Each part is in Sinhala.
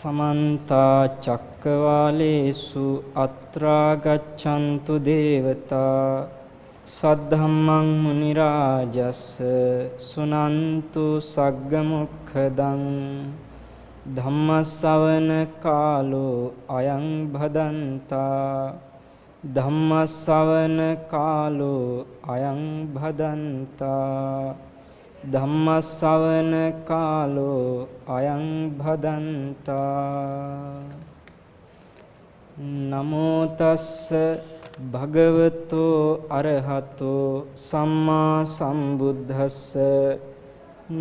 समन्त चक्रवालेषु अत्रा गच्छन्तु देवता सद्धम्मं मुनिराजस्य सुनन्तु सग्गमुखदं धम्मश्रवण कालो अयं भदन्ता धम्मश्रवण कालो अयं भदन्ता धम्मश्रवण कालो अयं भदन्ता नमो तස්ස භගවතෝ අරහතෝ සම්මා සම්බුද්දස්ස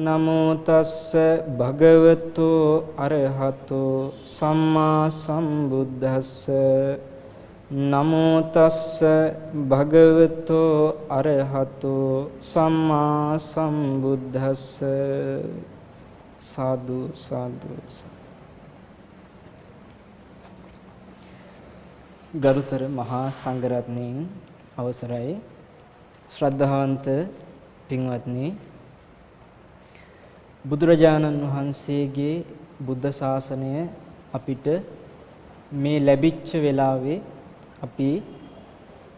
නමෝ තස්ස භගවතෝ අරහතෝ සම්මා සම්බුද්දස්ස නමෝ තස්ස භගවතෝ අරහතෝ සම්මා සම්බුද්දස්ස සාදු සාදු ගරුතර මහා සංඝරත්නයන් අවසරයි ශ්‍රද්ධාවන්ත පින්වත්නි බුදුරජාණන් වහන්සේගේ බුද්ධ ශාසනය අපිට මේ ලැබිච්ච වෙලාවේ අපි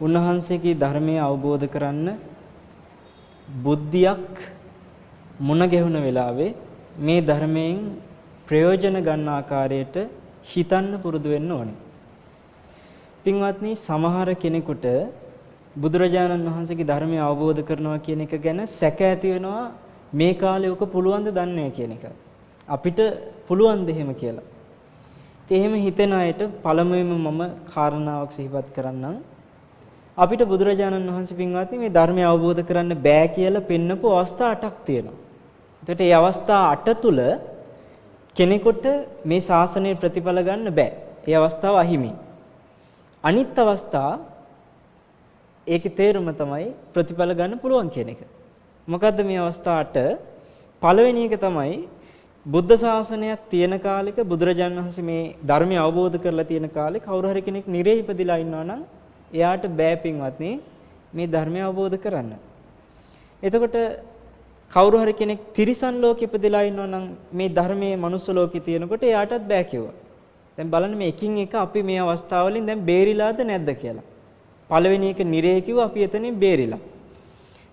උන්වහන්සේගේ ධර්මය අවබෝධ කරන්න බුද්ධියක් මුණ ගැහුණ වෙලාවේ මේ ධර්මයෙන් ප්‍රයෝජන ගන්න ආකාරයට හිතන්න පුරුදු වෙන්න ඕනේ. පින්වත්නි සමහර කෙනෙකුට බුදුරජාණන් වහන්සේගේ ධර්මය අවබෝධ කරනවා කියන එක ගැන සැක ඇති වෙනවා මේ කාලේ ඔක පුළුවන් ද දන්නේ නැහැ කියන එක. අපිට පුළුවන් ද එහෙම කියලා. ඉතින් එහෙම හිතෙන අයට පළමුවෙන්ම මම කාරණාවක් සිහිපත් කරන්නම්. අපිට බුදුරජාණන් වහන්සේ පින්වත්නි මේ ධර්මය අවබෝධ කරන්න බෑ කියලා පෙන්නපු අවස්ථා 8ක් තියෙනවා. එතකොට මේ අවස්ථා 8 තුල කෙනෙකුට මේ ශාසනයේ ප්‍රතිඵල ගන්න බෑ. ඒ අවස්ථාව අහිමි. අනිත් අවස්ථා ඒකේ තේරුම තමයි ප්‍රතිඵල ගන්න පුළුවන් කියන එක. මොකද්ද මේ අවස්ථා 8? පළවෙනි එක තමයි බුද්ධ ශාසනයක් තියෙන කාලෙක බුදුරජාණන් වහන්සේ මේ ධර්මය අවබෝධ කරලා තියෙන කාලේ කවුරු හරි කෙනෙක් නිරේ ඉපදිලා ඉන්නවා නම් එයාට බෑ පින්වත්නි මේ ධර්මය අවබෝධ කරන්න. එතකොට කවුරු හරි කෙනෙක් තිරිසන් ලෝකෙ ඉපදිලා ඉන්නවා නම් මේ ධර්මයේ මනුස්ස ලෝකෙ තියෙනකොට එයාටත් බෑ කිව්වා. දැන් බලන්න මේ එකින් එක අපි මේ අවස්ථාවලින් දැන් බේරිලාද නැද්ද කියලා. පළවෙනි එක නිරේ කිව්ව අපි එතනින් බේරිලා.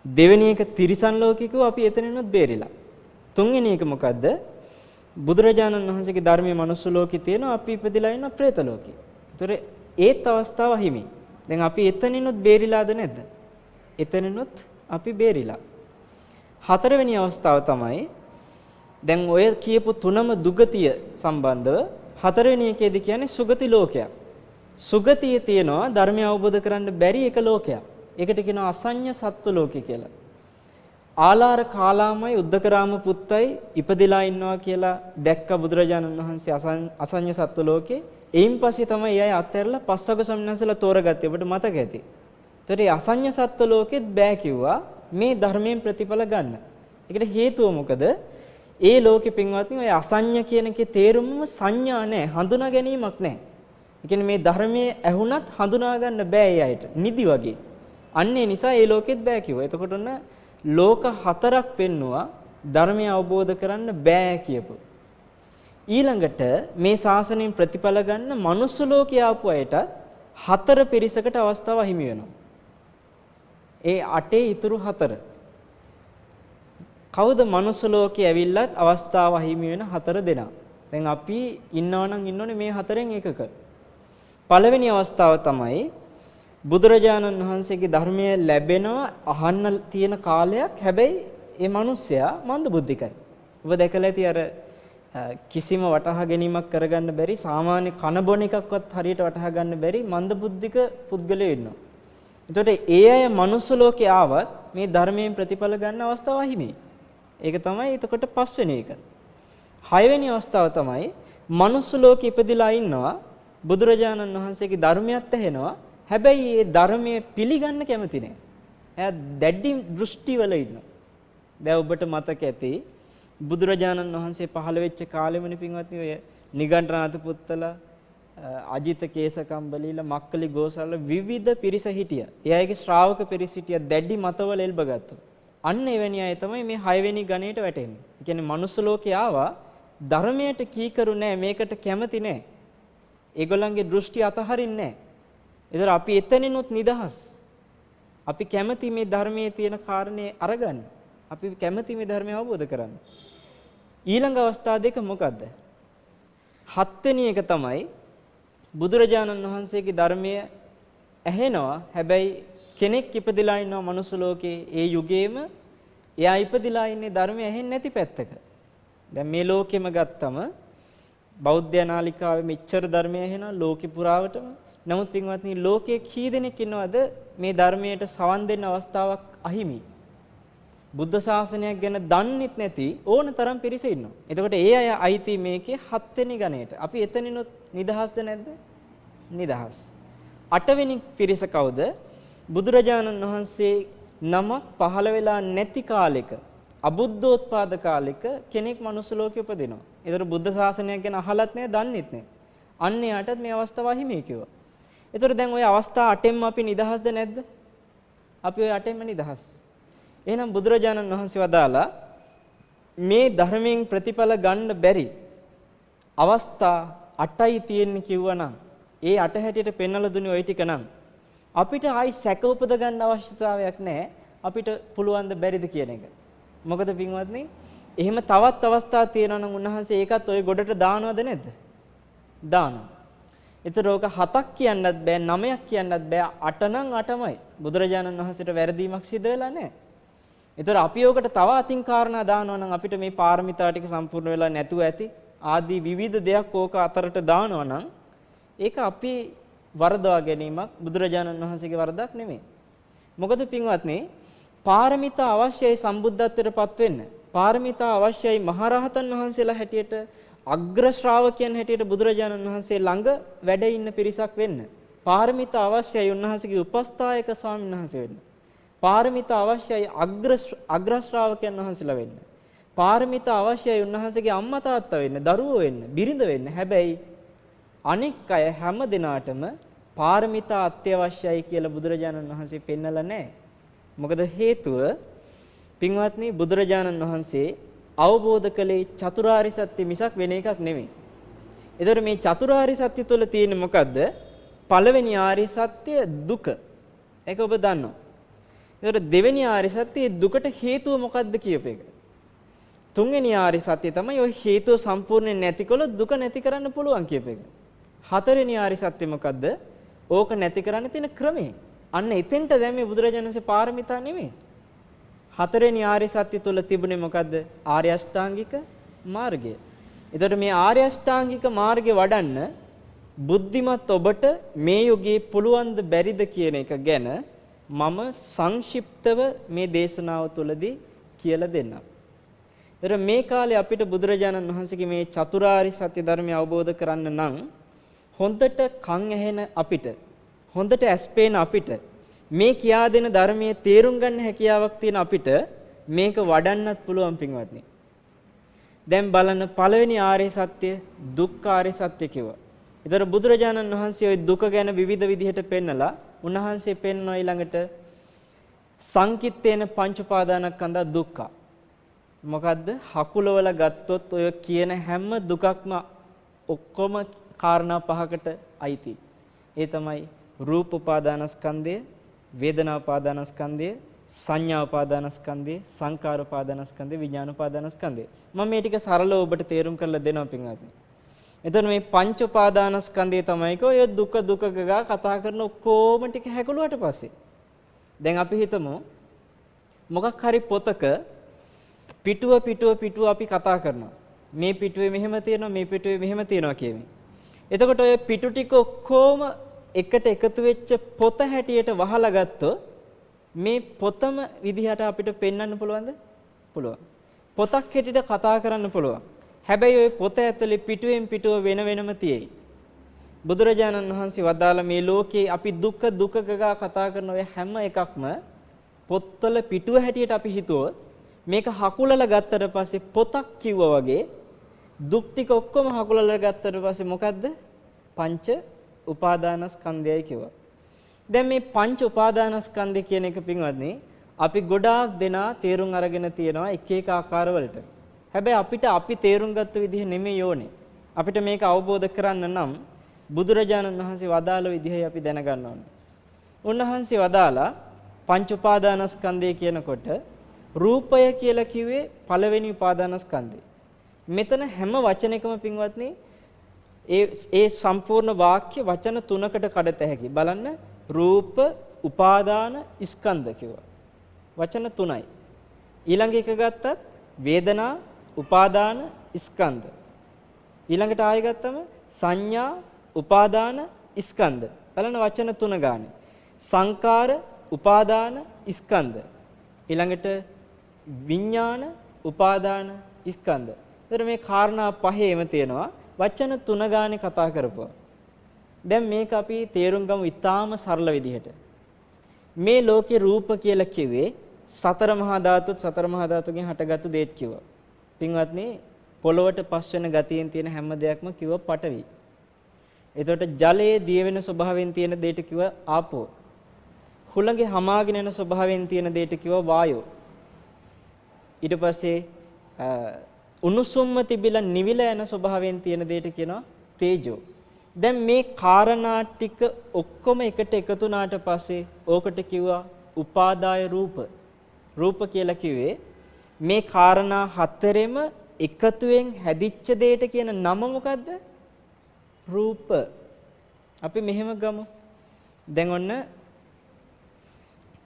දෙවෙනි එක තිරිසන් ලෝකෙ කිව්ව අපි එතනින්වත් බේරිලා. තුන්වෙනි එක මොකද්ද? බුදුරජාණන් වහන්සේගේ ධර්මයේ මනුස්ස ලෝකෙ තියෙනවා අපි ඉපදිලා ඉන්න പ്രേත ලෝකෙ. ඒතර ඒත් අවස්ථාව හිමි. දැන් අපි එතනින්වත් බේරිලාද නැද්ද? එතනින්වත් අපි බේරිලා. හතරවෙනි අවස්ථාව තමයි දැන් ඔය කියපු තුනම දුගතිය සම්බන්ධව හතරවෙනි එකේදී කියන්නේ සුගති ලෝකයක්. සුගතියේ තියෙනවා ධර්මය අවබෝධ කරන්න බැරි එක ලෝකයක්. ඒකට කියනවා අසඤ්ඤ සත්ත්ව ලෝකය කියලා. ආලාර කාලාමයි උද්දකරාම පුත්තයි ඉපදිලා ඉන්නවා කියලා දැක්ක බුදුරජාණන් වහන්සේ අසඤ්ඤ සත්ත්ව ලෝකේ. එයින් පස්සේ තමයි එයයි අත්හැරලා පස්වග සම්නසලා තෝරගත්තේ. ඔබට මතක ඇති. ඒතර මේ අසඤ්ඤ සත්ත්ව ලෝකෙත් බෑ කිව්වා මේ ධර්මයෙන් ප්‍රතිඵල ගන්න. ඒකට හේතුව මොකද? ඒ ලෝකෙ පින්වත්නි ඔය අසඤ්ඤ කියන එකේ තේරුමම සංඥා නැහැ, හඳුනා ගැනීමක් නැහැ. ඒ කියන්නේ මේ ධර්මයේ ඇහුණත් හඳුනා ගන්න බෑ ඒ අයට. නිදි වගේ. අන්නේ නිසා ඒ ලෝකෙත් බෑ කිව්වා. එතකොට ඔන්න ලෝක 4ක් පෙන්නවා ධර්මය අවබෝධ කරන්න බෑ කියපු. ඊළඟට මේ ශාසනයෙන් ප්‍රතිඵල ගන්න මනුස්ස ලෝකේ ආපු අයට 4 පිරිසකට අවස්ථාව හිමි වෙනවා. ඒ 8 ඉතුරු 4. කවුද මනුස්ස ලෝකේ ඇවිල්ලත් අවස්ථාව හිමි වෙන 4 දෙනා. දැන් අපි ඉන්නවනම් ඉන්නෝනේ මේ 4න් එකක. පළවෙනි අවස්ථාව තමයි බුදුරජාණන් වහන්සේගේ ධර්මය ලැබෙනවා අහන්න තියෙන කාලයක්. හැබැයි ඒ මිනිස්සයා මන්දබුද්ධිකයි. ඔබ දැකලා ඇති අර කිසිම වටහා ගැනීමක් කරගන්න බැරි සාමාන්‍ය කන බොන එකක්වත් හරියට වටහා ගන්න බැරි මන්දබුද්ධික පුද්ගලයෝ ඉන්නවා. එතකොට ඒ අය මනුස්ස ලෝකේ ආවත් මේ ධර්මයෙන් ප්‍රතිඵල ගන්න අවස්ථාව හිමි. ඒක තමයි එතකොට පස්වෙනි එක. හයවෙනි අවස්ථාව තමයි මනුස්ස ලෝකෙ ඉපදිලා ඉන්නවා බුදුරජාණන් වහන්සේගේ ධර්මයත් ඇහෙනවා. හැබැයි මේ ධර්මයේ පිළිගන්න කැමති නැහැ. එයා දැඩි දෘෂ්ටිවල ඉන්නවා. දැන් ඔබට මතක ඇති බුදුරජාණන් වහන්සේ පහළ වෙච්ච කාලෙමනේ පින්වත්නි ඔය නිගණ්ඨනාථ පුත්තලා අජිත කේසකම්බලීලා මක්කලි ගෝසාල විවිධ පිරිස හිටියා. එයාගේ ශ්‍රාවක පිරිස හිටියා දැඩි මතවල එල්බගත්තා. අන්න එවැනි අය තමයි මේ 6 වෙනි ගණයට වැටෙන්නේ. ඒ කියන්නේ මනුස්ස ලෝකේ ආවා ධර්මයට කීකරු නැහැ, මේකට කැමති නැහැ. ඒගොල්ලන්ගේ දෘෂ්ටි අතහරින්නේ නැහැ. ඒතර අපි එතනිනුත් නිදහස්. අපි කැමති මේ ධර්මයේ තියෙන කාරණේ අරගන්න. අපි කැමති මේ ධර්මය අවබෝධ කරගන්න. ඊළඟ අවස්ථා දෙක මොකද්ද? හත්වෙනි එක තමයි බුදුරජාණන් වහන්සේගේ ධර්මය ඇහෙනවා. හැබැයි කෙනෙක් ඉපදිලා ඉන්නවා මනුස්ස ලෝකේ ඒ යුගයේම එයා ඉපදිලා ඉන්නේ ධර්මය ඇහෙන්නේ නැති පැත්තක. දැන් මේ ලෝකෙම ගත්තම බෞද්ධ නාලිකාවේ මෙච්චර ධර්මය ඇහෙනවා ලෝකෙ පුරාවටම. නමුත් පින්වත්නි ලෝකයේ කී දෙනෙක් ඉන්නවද මේ ධර්මයට සවන් දෙන්න අවස්ථාවක් අහිමි? බුද්ධ ශාසනයක් ගැන දන්නෙත් නැති ඕන තරම් පිරිස ඉන්නවා. එතකොට ඒ අය අයිති මේකේ 7 වෙනි ගණයට. අපි එතනිනුත් නිදහස්ද නැද්ද? නිදහස්. 8 වෙනි පිරිස කවුද? බුදුරජාණන් වහන්සේ නමක් පහළ වෙලා නැති කාලෙක, අබුද්ධෝත්පාද කාලෙක කෙනෙක් මනුස්ස ලෝකෙ උපදිනවා. ඒතර බුද්ධ ශාසනයක් ගැන අහලත් නැහැ, දන්නෙත් නැහැ. අන්න යාටත් මේ අවස්ථාව අහිමි කිව්වා. ඒතර දැන් ওই අවස්ථා 8ෙන්ම අපි නිදහස්ද නැද්ද? අපි ওই 8ෙන්ම නිදහස්. එහෙනම් බුදුරජාණන් වහන්සේ වදාලා මේ ධර්මයෙන් ප්‍රතිඵල ගන්න බැරි අවස්ථා 8යි තියෙන්නේ කිව්වනම් ඒ 8 හැටියට පෙන්වලා දුන්නේ ওই ටික නම් අපිට ආයි සැක උපද ගන්න අවශ්‍යතාවයක් නැහැ. අපිට පුළුවන් ද බැරිද කියන එක. මොකද පින්වත්නි එහෙම තවත් අවස්ථා තියෙනවා නම් උන්වහන්සේ ඒකත් ওই ගොඩට දානවද නැද්ද? දානවා. ඒතර ඕක 7ක් කියන්නත් බෑ, 9ක් කියන්නත් බෑ, 8 නම් 8මයි. බුදුරජාණන් වහන්සේට වැරදීමක් සිදු වෙලා නැහැ. ඒතර අපි ඕකට තව අතින් කාරණා දානවා නම් අපිට මේ පාරමිතා ටික සම්පූර්ණ වෙලා නැතුව ඇති. ආදී විවිධ දෙයක් ඕක අතරට දානවා නම් ඒක අපි වරදවා ගැනීමක්, බුදුරජාණන් වහන්සේගේ වරදක් නෙමෙයි. මොකද පින්වත්නි පාරමිතා අවශ්‍යයි සම්බුද්ධත්වයටපත් වෙන්න. පාරමිතා අවශ්‍යයි මහරහතන් වහන්සේලා හැටියට අග්‍ර ශ්‍රාවකයන් හැටියට බුදුරජාණන් වහන්සේ ළඟ වැඩ ඉන්න පිරිසක් වෙන්න. පාරමිතා අවශ්‍යයි උන්වහන්සේගේ උපස්ථායක ස්වාමීන් වහන්සේ වෙන්න. පාරමිතා අවශ්‍යයි අග්‍ර ශ්‍රාවකයන් වහන්සේලා වෙන්න. පාරමිතා අවශ්‍යයි උන්වහන්සේගේ අම්මා තාත්තා වෙන්න, දරුවෝ වෙන්න, බිරිඳ වෙන්න. හැබැයි අනික් අය හැම දිනාටම පාරමිතා අත්‍යවශ්‍යයි කියලා බුදුරජාණන් වහන්සේ පෙන්නලා නැහැ. මොකද හේතුව පින්වත්නි බුදුරජාණන් වහන්සේ අවබෝධ කළේ චතුරාර්ය සත්‍ය මිසක් වෙන එකක් නෙමෙයි. ඒතර මේ චතුරාර්ය සත්‍ය තුළ තියෙන්නේ මොකද්ද? පළවෙනි ආර්ය සත්‍ය දුක. ඒක ඔබ දන්නවා. ඒතර දෙවෙනි ආර්ය සත්‍ය දුකට හේතුව මොකද්ද කියප එක. තුන්වෙනි ආර්ය සත්‍ය තමයි ওই හේතුව සම්පූර්ණයෙන් නැතිකොල දුක නැති කරන්න පුළුවන් කියප එක. හතරවෙනි ආර්ය සත්‍ය මොකද්ද? ඕක නැති කරන්න තියෙන ක්‍රමය. අන්න එතෙන්ට දැන් මේ බුදුරජාණන්සේ පාරමිතා නෙමෙයි. හතරවෙනි ආර්ය සත්‍ය තුල තිබුණේ මොකද්ද? ආර්ය අෂ්ටාංගික මාර්ගය. එතකොට මේ ආර්ය අෂ්ටාංගික මාර්ගය වඩන්න බුද්ධිමත් ඔබට මේ යුගයේ පුළුවන් ද බැරිද කියන එක ගැන මම සංක්ෂිප්තව මේ දේශනාව තුළදී කියලා දෙන්නම්. ඒතර මේ කාලේ අපිට බුදුරජාණන් වහන්සේගේ මේ චතුරාර්ය සත්‍ය ධර්මය අවබෝධ කරන්න නම් හොඳට කන් ඇහෙන අපිට, හොඳට ඇස් පේන අපිට, මේ කියා දෙන ධර්මයේ තේරුම් ගන්න හැකියාවක් තියෙන අපිට මේක වඩන්නත් පුළුවන් පින්වත්නි. දැන් බලන්න පළවෙනි ආර්ය සත්‍ය දුක්ඛ ආර්ය සත්‍ය කිව්වා. ඒතර බුදුරජාණන් වහන්සේ ওই දුක ගැන විවිධ විදිහට පෙන්නලා උන්වහන්සේ පෙන්වන ඊළඟට සංකිට්ඨේන පංච උපාදානස්කන්ධ දුක්ඛ. මොකද්ද? හකුලවල ගත්තොත් ඔය කියන හැම දුකක්ම ඔක්කොම කාරණා පහකට අයිති. ඒ තමයි රූප උපාදානස්කන්ධය, වේදනා උපාදානස්කන්ධය, සංඥා උපාදානස්කන්ධය, සංකාර උපාදානස්කන්ධය, විඥාන උපාදානස්කන්ධය. මම මේ ටික සරලව ඔබට තේරුම් කරලා දෙනවා පින්වත්නි. එතන මේ පංච උපාදානස්කන්ධය තමයි ඔය දුක දුක ගා කතා කරන ඔක්කොම ටික හැකලුවට පස්සේ දැන් අපි හිතමු මොකක් හරි පොතක පිටුව අපි කතා කරනවා. මේ පිටුවේ මෙහෙම තියෙනවා, මේ පිටුවේ මෙහෙම තියෙනවා කියමින්. එතකොට ඔය පිටු ටික ඔක්කොම එකට එකතු වෙච්ච පොත හැටියට වහලා ගත්තොත් මේ පොතම විදිහට අපිට පෙන්වන්න පුළුවන්ද? පුළුවන්. පොතක් හැටියට කතා කරන්න පුළුවන්. හැබැයි ওই පොත ඇතුලේ පිටුවෙන් පිටුව වෙන වෙනම තියෙයි. බුදුරජාණන් වහන්සේ වදාළ මේ ලෝකේ අපි දුක දුක ගා කතා කරන ඔය හැම එකක්ම පොත්වල පිටුව හැටියට අපි හිතුවොත් මේක හකුලලා ගත්තට පස්සේ පොතක් කිව්වා වගේ දුක් ටික ඔක්කොම හකුලලා ගත්තට පස්සේ මොකද්ද? පංච උපාදානස්කන්ධයයි කිව්වා. දැන් මේ පංච උපාදානස්කන්ධය කියන එක පින්වත්නි අපි ගොඩාක් දෙනා තේරුම් අරගෙන තියෙනවා එක එක ආකාරවලට. හැබැයි අපිට අපි තේරුම් ගත්ත විදිහ නෙමෙයි ඕනේ. අපිට මේක අවබෝධ කරන්න නම් බුදුරජාණන් වහන්සේ වදාළ විදිහයි අපි දැනගන්න ඕනේ. උන්වහන්සේ වදාලා පංච උපාදානස්කන්ධය කියනකොට රූපය කියලා කිව්වේ පළවෙනි උපාදානස්කන්ධය. මෙතන හැම වචනයකම පින්වත්නි ඒ සම්පූර්ණ වාක්‍ය වචන තුනකට කඩත හැකි. බලන්න රූප උපාදාන ස්කන්ධ කිව්වා. වචන තුනයි. ඊළඟ එක ගත්තත් වේදනා උපාදාන ස්කන්ධ. ඊළඟට ආයෙ ගත්තම සංඥා උපාදාන ස්කන්ධ. බලන්න වචන තුන ගානේ. සංකාර උපාදාන ස්කන්ධ. ඊළඟට විඥාන උපාදාන ස්කන්ධ. ඒතර මේ කාරණා පහේම තියෙනවා වචන තුන ගානේ කතා කරපුවා. දැන් මේක අපි තේරුම් ගමු ඉතාම සරල විදිහට. මේ ලෝකේ රූප කියලා කිව්වේ සතර මහා ධාතුත් සතර මහා ධාතුගෙන් හටගත්තු දේත් කිව්වා. පින්වත්නි පොළොවට පස් වෙන ගතියෙන් තියෙන හැම දෙයක්ම කිව්ව පඨවි. එතකොට ජලයේ දිය වෙන ස්වභාවයෙන් තියෙන දෙයට කිව්ව ආපෝ. හුළඟේ හමාගෙන යන ස්වභාවයෙන් තියෙන දෙයට කිව්ව වායෝ. ඊට පස්සේ උණුසුම්ම තිබිලා නිවිලා යන ස්වභාවයෙන් තියෙන දෙයට කියනවා තේජෝ. දැන් මේ කාරණා ටික ඔක්කොම එකට එකතු වුණාට පස්සේ ඕකට කිව්වා උපාදාය රූප. රූප කියලා කිව්වේ මේ කාරණා හතරෙම එකතුවෙන් හැදිච්ච දෙයට කියන නම මොකද්ද? රූප. අපි මෙහෙම ගමු. දැන් ඔන්න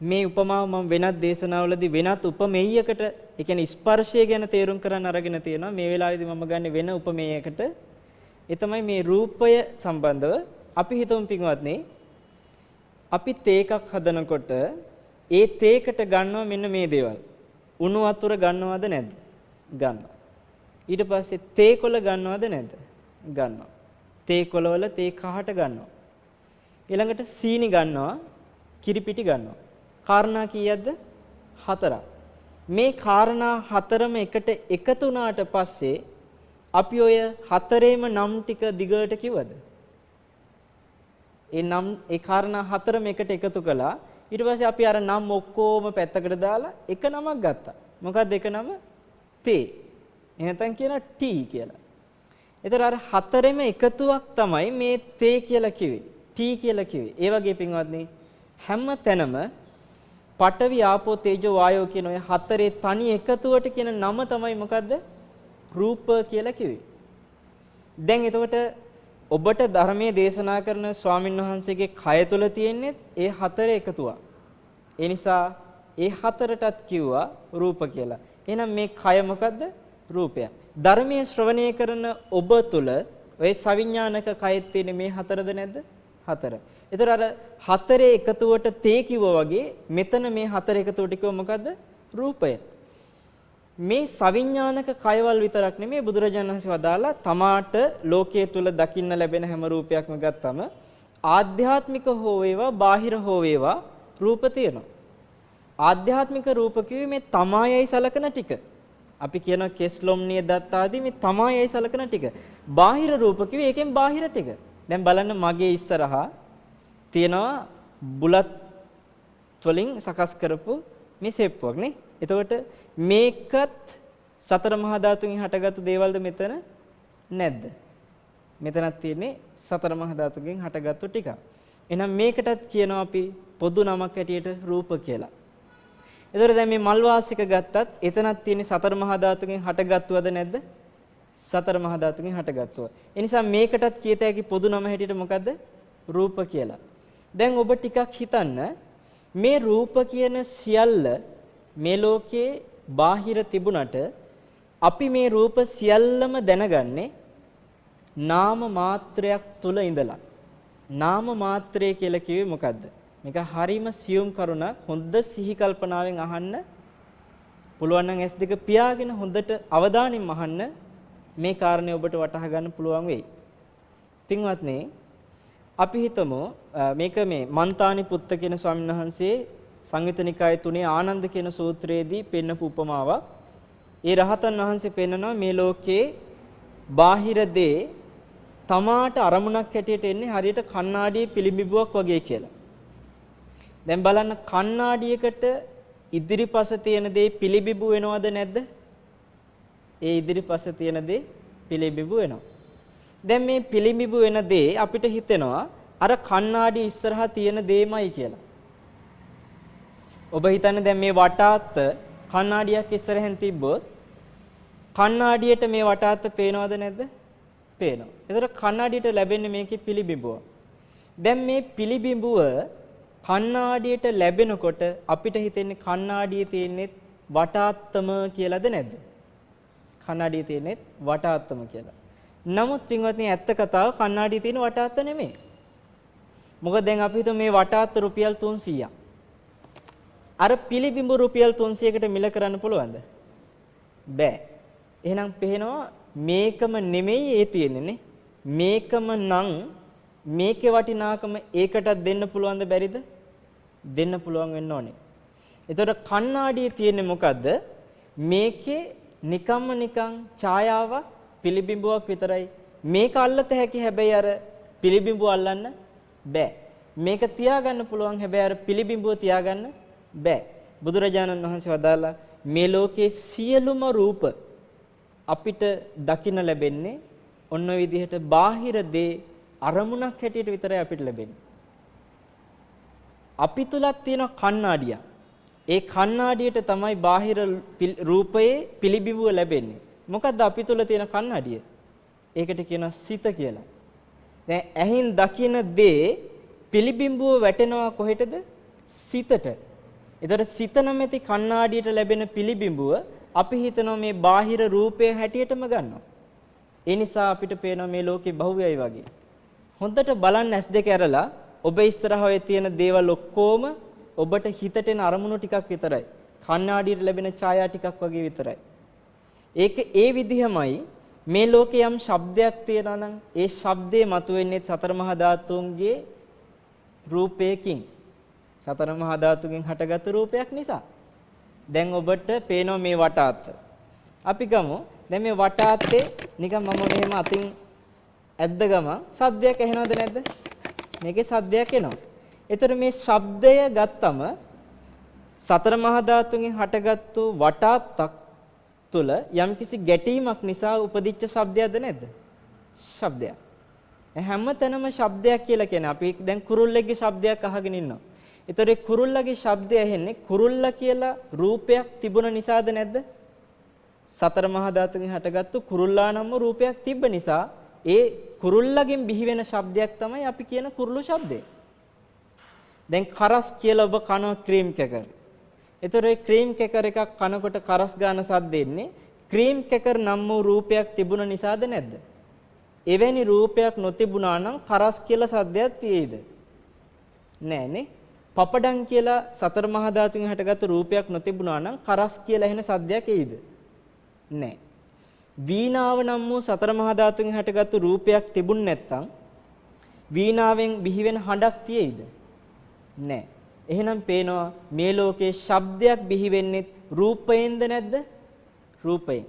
මේ උපමාව මම වෙනත් දේශනාවලදී වෙනත් උපමේයයකට, ඒ කියන්නේ ස්පර්ශය ගැන තේරුම් කරන්න අරගෙන තියෙනවා. මේ වෙලාවේදී මම ගන්නේ වෙන උපමේයයකට. ඒ තමයි මේ රූපය සම්බන්ධව. අපි හිතමු පින්වත්නි, අපි තේකක් හදනකොට ඒ තේකට ගන්නවා මෙන්න මේ දේවල්. උණු වතුර ගන්නවද නැද්ද? ගන්නවා. ඊට පස්සේ තේ කොළ ගන්නවද නැද්ද? ගන්නවා. තේ කොළවල තේ කහට ගන්නවා. ඊළඟට සීනි ගන්නවා, කිරිපිටි ගන්නවා. කාරණා කීයක්ද? 4ක්. මේ කාරණා 4ම එකට එකතු වුණාට පස්සේ අපි ඔය 4ේම නම් ටික දිගට කිව්වද? ඒ කාරණා 4ම එකට එකතු කළා. ඊට පස්සේ අපි අර නම් ඔක්කොම පැත්තකට දාලා එක නමක් ගත්තා. මොකක්ද එක නම? තේ. එහෙනම් කියනවා ටී කියලා. ඒතර අර 4ෙම එකතුවක් තමයි මේ තේ කියලා කිව්වේ. ටී කියලා කිව්වේ. ඒ වගේ පින්වත්නි හැම තැනම පඨවි ආපෝ තේජෝ වායෝ කියන ඔය 4 තනි එකතුවට කියන නම තමයි මොකද්ද? රූප කියලා කිව්වේ. දැන් එතකොට ඔබට ධර්මයේ දේශනා කරන ස්වාමින්වහන්සේගේ කය තුල තියෙන්නේ ඒ 4 එකතුවක්. ඒ නිසා ඒ 4ටත් කිව්වා රූප කියලා. එහෙනම් මේ කය මොකද්ද? රූපය. ධර්මයේ ශ්‍රවණය කරන ඔබ තුල ඔය සවිඥානික කයෙත් තියෙන මේ 4ද නැද්ද? 4. ඒතර අර 4 එකතුවට තේ කිව්වා වගේ මෙතන මේ 4 එකතුවට කිව්ව මොකද්ද? රූපය. මේ සවිඥානික කයවල් විතරක් නෙමෙයි බුදුරජාණන් වහන්සේ වදාලා තමාට ලෝකයේ තුල දකින්න ලැබෙන හැම රූපයක්ම ගත්තම ආධ්‍යාත්මික හෝ වේවා බාහිර හෝ වේවා රූප තියෙනවා. ආධ්‍යාත්මික රූප කිව්වේ මේ තමායයි සලකන ටික. අපි කියන කෙස්ලොම්නිය දත් ආදී මේ තමායයි සලකන ටික. බාහිර රූප කිව්වේ ඒකෙන් බාහිර ටික. දැන් බලන්න මගේ ඉස්සරහා තියෙනවා බුලත් වලින් සකස් කරපු මේ සෙප්පුවක් නේ. එතකොට මේකත් සතර මහා ධාතුන්ගෙන් හටගත්තු දේවල්ද මෙතන නැද්ද? මෙතනක් තියෙන්නේ සතර මහා ධාතුන්ගෙන් හටගත්තු ටික. එහෙනම් මේකටත් කියනවා අපි පොදු නමක් හැටියට රූප කියලා. එතකොට දැන් මේ මල් වාසික ගත්තත් එතනක් තියෙන්නේ සතර මහා ධාතුන්ගෙන් හටගත්තුවද නැද්ද? සතර මහා ධාතුන්ගෙන් හටගත්තුව. ඒ නිසා මේකටත් කියත හැකි පොදු නම හැටියට මොකද්ද? රූප කියලා. දැන් ඔබ ටිකක් හිතන්න මේ රූප කියන සියල්ල මේ ලෝකේ බාහිර තිබුණට අපි මේ රූප සියල්ලම දැනගන්නේ නාම මාත්‍රයක් තුල ඉඳලා. නාම මාත්‍රය කියලා කිව්වේ මොකද්ද? මේක හරීම සියුම් කරුණක්. හොඳ සිහි කල්පනාවෙන් අහන්න. පුළුවන් නම් S2 පියාගෙන හොඳට අවධානයෙන් අහන්න. මේ කාරණේ ඔබට වටහා ගන්න පුළුවන් වෙයි. පින්වත්නි, අපි හිතමු මේක මේ මන්තානි පුත්ත කියන ස්වාමීන් වහන්සේ සංයුත නිකායේ 3 ආනන්ද කියන සූත්‍රයේදී පෙන්නපු උපමාවක්. ඒ රහතන් වහන්සේ පෙන්නනවා මේ ලෝකේ බාහිර දේ තමාට අරමුණක් හැටියට එන්නේ හරියට කණ්ණාඩියේ පිළිඹුවක් වගේ කියලා. දැන් බලන්න කණ්ණාඩියකට ඉදිරිපස තියෙන දේ පිළිඹු වෙනවද නැද්ද? ඒ ඉදිරිපස්සේ තියෙන දේ පිළිබිඹු වෙනවා. දැන් මේ පිළිබිඹු වෙන දේ අපිට හිතෙනවා අර කණ්ණාඩි ඉස්සරහා තියෙන දේමයි කියලා. ඔබ හිතන්නේ දැන් මේ වටාත්ත කණ්ණාඩියක් ඉස්සරහෙන් තිබ්බොත් කණ්ණාඩියට මේ වටාත්ත පේනවද නැද්ද? පේනවා. ඒතර කණ්ණාඩියට ලැබෙන්නේ මේකේ පිළිබිඹුව. දැන් මේ පිළිබිඹුව කණ්ණාඩියට ලැබෙනකොට අපිට හිතෙන්නේ කණ්ණාඩියේ තියෙන්නේ වටාත්තම කියලාද නැද්ද? කණ්ණාඩියේ තියෙන්නේ වටාත්තම කියලා. නමුත් පින්වත්නි ඇත්ත කතාව කණ්ණාඩියේ තියෙන වටාත්ත නෙමෙයි. මොකද දැන් අපි හිතමු මේ වටාත්ත රුපියල් 300ක්. අර පිළිබිඹු රුපියල් 300කට මිල කරන්න පුළුවන්ද? බෑ. එහෙනම් පේනවා මේකම නෙමෙයි ඒ තියෙන්නේ නේ. මේකම නම් මේකේ වටිනාකම ඒකටත් දෙන්න පුළුවන්ද බැරිද? දෙන්න පුළුවන් වෙන්න ඕනේ. එතකොට කණ්ණාඩියේ තියෙන්නේ මොකද්ද? මේකේ නිකම්ම නිකං ඡායාවක් පිළිබිඹුවක් විතරයි. මේක අල්ලත හැකි හැබැයි අර පිළිබිඹුව අල්ලන්න බෑ. මේක තියාගන්න පුළුවන් හැබැයි අර පිළිබිඹුව තියාගන්න බෑ. බුදුරජාණන් වහන්සේ වදාලා මේ ලෝකේ සියලුම රූප අපිට දකින්න ලැබෙන්නේ ඔන්න ඔය විදිහට බාහිර දේ අරමුණක් හැටියට විතරයි අපිට ලැබෙන්නේ. අපි තුලක් තියෙන කණ්ණාඩිය. ඒ කණ්ණාඩියට තමයි බාහිර රූපයේ පිළිබිඹුව ලැබෙන්නේ. මොකද්ද අපි තුල තියෙන කණ්ණාඩිය? ඒකට කියනවා සිත කියලා. දැන් ඇහින් දකින දේ පිළිබිඹුව වැටෙනවා කොහෙටද? සිතට. ඒතර සිත නැමැති කණ්ණාඩියට ලැබෙන පිළිබිඹුව අපි හිතනවා මේ බාහිර රූපයේ හැටියටම ගන්නවා. ඒ නිසා අපිට පේනවා මේ ලෝකේ බහුවයයි වගේ. හොඳට බලන්න S2 ඇරලා ඔබ ඉස්සරහා ඔය තියෙන දේවල් ඔක්කොම ඔබට හිතට එන අරමුණු ටිකක් විතරයි. කණ්ණාඩියට ලැබෙන ඡායා ටිකක් වගේ විතරයි. ඒක ඒ විදිහමයි මේ ලෝකේ යම් ශබ්දයක් තියෙනවා නම් ඒ ශබ්දේ මතුවෙන්නේ සතර මහා ධාතුන්ගේ රූපයකින්. සතර මහා ධාතුන්ගෙන් හටගත් රූපයක් නිසා. දැන් ඔබට පේනවා මේ වටාත්ත. අපි ගමු දැන් මේ වටාත්තේ නිකන් මම මෙහෙම අතින් ඇද්ද ගම සද්දයක් ඇහෙනවද නැද්ද? මේකේ සද්දයක් එනවා. ඒතර මේ ශබ්දය ගත්තම සතර මහා ධාතුන්ගෙන් හටගත්තු වටාත්තක් තුල යම්කිසි ගැටීමක් නිසා උපදිච්ච ශබ්දයක්ද නැද්ද? ශබ්දයක්. හැම තැනම ශබ්දයක් කියලා කියන්නේ අපි දැන් කුරුල්ලෙක්ගේ ශබ්දයක් අහගෙන ඉන්නවා. ඒතර ඒ කුරුල්ලගේ ශබ්දය ඇහෙන්නේ කුරුල්ලා කියලා රූපයක් තිබුණ නිසාද නැද්ද? සතර මහා ධාතුන්ගෙන් හටගත්තු කුරුල්ලා නම් රූපයක් තිබ්බ නිසා ඒ කුරුල්ලගෙන් බිහි වෙන ශබ්දයක් තමයි අපි කියන කුරුළු ශබ්දය. දැන් කරස් කියලා ඔබ කන ක්‍රීම් කැකර්. ඒතර ඒ ක්‍රීම් කැකර් එකක් කනකොට කරස් ගන්න සද්ද එන්නේ ක්‍රීම් කැකර් නම් වූ රූපයක් තිබුණ නිසාද නැද්ද? එවැනි රූපයක් නොතිබුණා නම් කරස් කියලා සද්දයක් තියෙයිද? නෑනේ. පපඩම් කියලා සතර මහා ධාතුන්ගෙන් හටගත්තු රූපයක් නොතිබුණා නම් කරස් කියලා එන සද්දයක් එයිද? නෑ. වීණාව නම් වූ සතර මහා ධාතුන්ගෙන් හටගත්තු රූපයක් තිබුණ නැත්නම් වීණාවෙන් බිහි වෙන හඬක් තියෙයිද? නෑ. එහෙනම් පේනවා මේ ලෝකේ ශබ්දයක් බිහි වෙන්නේ රූපයෙන්ද නැද්ද? රූපයෙන්.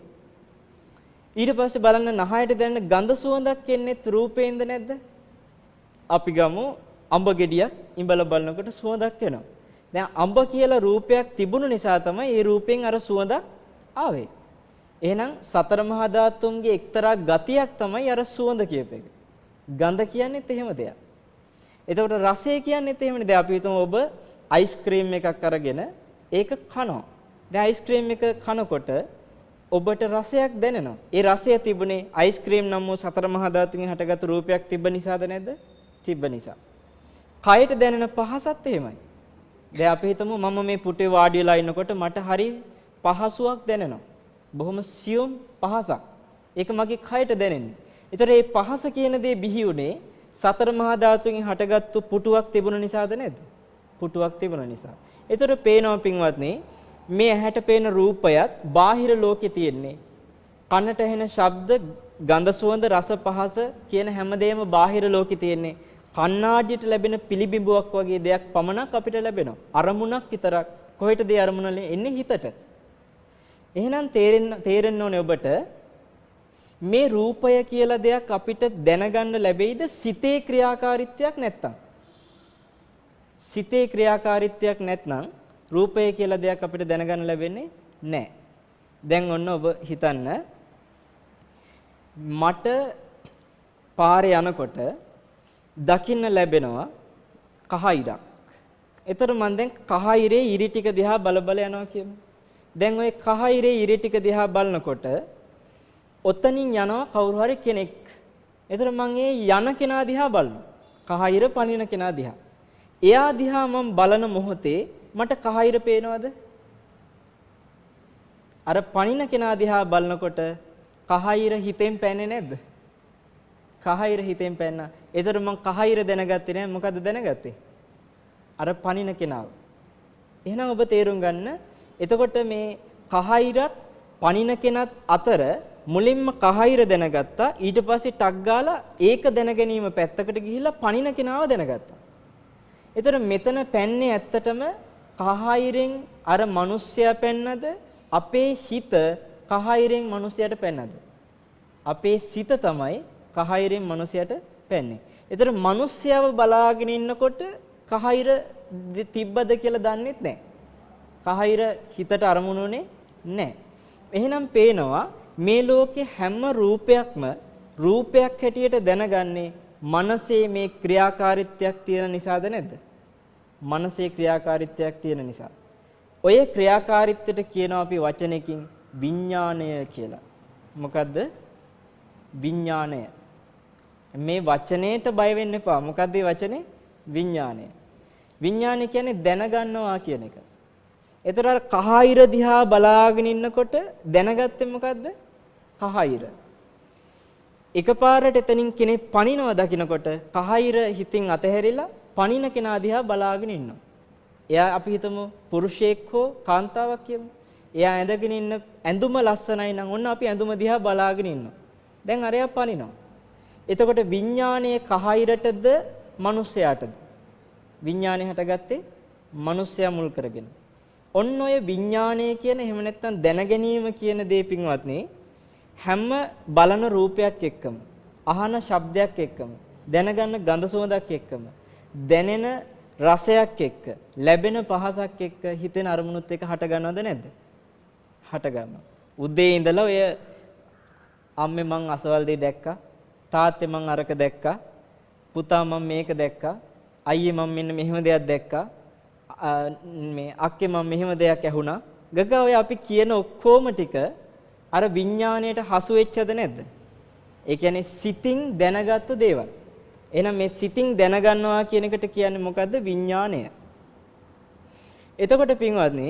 ඊට පස්සේ බලන්න නහයට දැනෙන ගඳ සුවඳක් එන්නේ රූපයෙන්ද නැද්ද? අපි ගමු අඹ ගෙඩියක් ඉඹල බලනකොට සුවඳක් එනවා. දැන් අඹ කියලා රූපයක් තිබුණු නිසා තමයි ඒ රූපෙන් අර සුවඳක් ආවේ. එහෙනම් සතර මහා ධාතුන්ගේ එක්තරා ගතියක් තමයි අර සුවඳ කියප එක. ගඳ කියන්නේත් එහෙම දෙයක්. එතකොට රසය කියන්නේත් එහෙමනේ. දැන් අපි හිතමු ඔබ අයිස්ක්‍රීම් එකක් අරගෙන ඒක කනවා. දැන් අයිස්ක්‍රීම් එක කනකොට ඔබට රසයක් දැනෙනවා. ඒ රසය තිබුණේ අයිස්ක්‍රීම් නම් වූ සතර මහා ධාතුන්ගෙන් හටගත් රූපයක් තිබ්බ නිසාද නැද්ද? තිබ්බ නිසා. කයට දැනෙන පහසත් එහෙමයි. දැන් අපි හිතමු මම මේ පුටේ වාඩි වෙලා ඉන්නකොට මට හරි පහසුවක් දැනෙනවා. බොහොම සියුම් පහසක්. ඒක මගේ කයට දැනෙන්නේ. ඒතර මේ පහස කියන දේ බිහි උනේ සතර මහා ධාතුන්ගෙන් හටගත්තු පුටුවක් තිබුණ නිසාද නැද්ද? පුටුවක් තිබුණ නිසා. ඒතර පේනවා පින්වත්නි මේ ඇහැට පේන රූපයත් බාහිර ලෝකේ තියෙන්නේ. කනට ඇහෙන ශබ්ද, ගන්ධ සුවඳ, රස පහස කියන හැමදේම බාහිර ලෝකේ තියෙන්නේ. කණ්ණාඩියට ලැබෙන පිළිබිඹුවක් වගේ දෙයක් පමණක් අපිට ලැබෙනවා. අරමුණක් විතරක්. කොහෙටද ඒ අරමුණ එන්නේ? හිතට. එහෙනම් තේරෙන්න ඕනේ ඔබට මේ රූපය කියලා දෙයක් අපිට දැනගන්න ලැබෙයිද සිතේ ක්‍රියාකාරීත්වයක් නැත්තම්? සිතේ ක්‍රියාකාරීත්වයක් නැත්නම් රූපය කියලා දෙයක් අපිට දැනගන්න ලැබෙන්නේ නැහැ. දැන් ඔන්න ඔබ හිතන්න මට පාරේ යනකොට දකින්න ලැබෙනවා කහ ඉරක්. ඒතර මම දැන් කහ ඉරේ ඉරි ටික දිහා බල බල යනවා කියමු. දැන් ওই කහ ඉරේ ඉරි ටික දිහා බලනකොට ඔතනින් යනවා කවුරු හරි කෙනෙක්. ඒතර මම ඒ යන කෙනා දිහා බලනවා. කහ ඉර පනින කෙනා දිහා. එයා දිහා මම බලන මොහොතේ මට කහ ඉර පේනවද? අර පනින කෙනා දිහා බලනකොට කහ ඉර හිතෙන් පැන්නේ නැද්ද? කහ ඉර හිතෙන් පැන්නා. ඒතර මම කහ ඉර දැනගත්තේ නැහැ. මොකද්ද දැනගත්තේ? අර පනින කෙනාව. එහෙනම් ඔබ තේරුම් ගන්න. එතකොට මේ කහ ඉරත් පනින කෙනත් අතර මුලින්ම කහ ඉර දැනගත්තා. ඊට පස්සේ ටක් ගාලා ඒක දැන ගැනීම පැත්තකට ගිහිල්ලා පනින කෙනාව දැනගත්තා. ඒතර මෙතන පැන්නේ ඇත්තටම කහ ඉරෙන් අර මිනිස්සයා පැන්නද? අපේ හිත කහ ඉරෙන් මිනිසයාට පැන්නද? අපේ සිත තමයි කහ ඉරෙන් මිනිසයාට පැන්නේ. ඒතර මිනිස්සයව බලාගෙන ඉන්නකොට කහ ඉර තිබ්බද කියලා දන්නෙත් නැහැ. කහ ඉර හිතට අරමුණුනේ නැහැ. එහෙනම් පේනවා මේ ලෝකේ හැම රූපයක්ම රූපයක් හැටියට දැනගන්නේ මනසේ මේ ක්‍රියාකාරීත්වයක් තියෙන නිසාද නැද්ද? මනසේ ක්‍රියාකාරීත්වයක් තියෙන නිසා. ඔය ක්‍රියාකාරීත්වයට කියනවා අපි වචනයකින් විඥාණය කියලා. මොකද්ද? විඥාණය. මේ වචනේට බය වෙන්න එපා. මොකද්ද මේ වචනේ? විඥාණය. විඥාණය කියන්නේ දැනගන්නවා කියන එක. ඒතර අර කහ ඉර දිහා බලාගෙන ඉන්නකොට දැනගත්තේ මොකද්ද? කහ ඉර. එකපාරට එතනින් කෙනෙක් පනිනවා දකින්නකොට කහ ඉර හිතින් අතහැරිලා පනින කෙනා දිහා බලාගෙන ඉන්නවා. එයා අපි හිතමු පුරුෂයෙක් හෝ කාන්තාවක් කියමු. එයා ඇඳගෙන ඉන්න ඇඳුම ලස්සනයි නම් ඔන්න අපි ඇඳුම දිහා බලාගෙන ඉන්නවා. දැන් අරයා පනිනවා. එතකොට විඥානයේ කහ ඉරටද මිනිස්යාටද? විඥානය හටගත්තේ මිනිස්යා මුල් කරගෙන. ඔන්න ඔය විඥානය කියන එහෙම නැත්නම් දැනගැනීම කියන දේ පින්වත්නි හැම බලන රූපයක් එක්කම අහන ශබ්දයක් එක්කම දැනගන්න ගඳ සුවඳක් එක්කම දැනෙන රසයක් එක්ක ලැබෙන පහසක් එක්ක හිතෙන අරමුණුත් එක්ක හට ගන්නවද නැද්ද? හට ගන්නවා. උදේ ඉඳලා ඔය අම්මේ මං අසවල් දෙය දැක්කා, තාත්තේ මං අරක දැක්කා, පුතා මං මේක දැක්කා, අයියේ මං මෙන්න මෙහෙම දෙයක් දැක්කා, මේ අක්කේ මං මෙහෙම දෙයක් ඇහුණා. ගගා ඔය අපි කියන ඔක්කොම ටික අර විඥාණයට හසු වෙච්චද නැද්ද? ඒ කියන්නේ සිතින් දැනගත්තු දේවල්. එහෙනම් මේ සිතින් දැනගන්නවා කියන එකට කියන්නේ මොකද්ද? විඥාණය. එතකොට පින්වත්නි,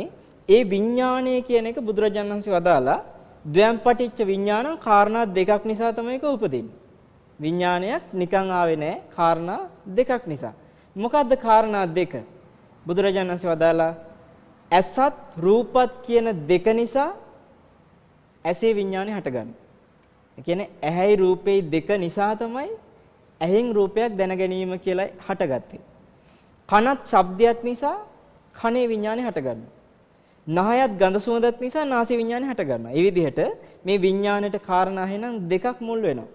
ඒ විඥාණය කියන එක බුදුරජාණන් වහන්සේ වදාලා ද්වයම් පටිච්ච විඥානං කාරණා දෙකක් නිසා තමයි ඒක උපදින්නේ. විඥානයක් නිකන් ආවේ නැහැ කාරණා දෙකක් නිසා. මොකද්ද කාරණා දෙක? බුදුරජාණන් වහන්සේ වදාලා ඇසත් රූපත් කියන දෙක නිසා ඇසේ විඥානය හටගන්නේ. ඒ කියන්නේ ඇහැයි රූපේ දෙක නිසා තමයි ඇහෙන් රූපයක් දැන ගැනීම කියලා හටගත්තේ. කනත් ශබ්දයක් නිසා කනේ විඥානය හටගන්නවා. නහයත් ගඳ සුවඳත් නිසා නාසය විඥානය හටගන්නවා. මේ විදිහට මේ විඥාණයට කාරණා එහෙනම් දෙකක් මුල් වෙනවා.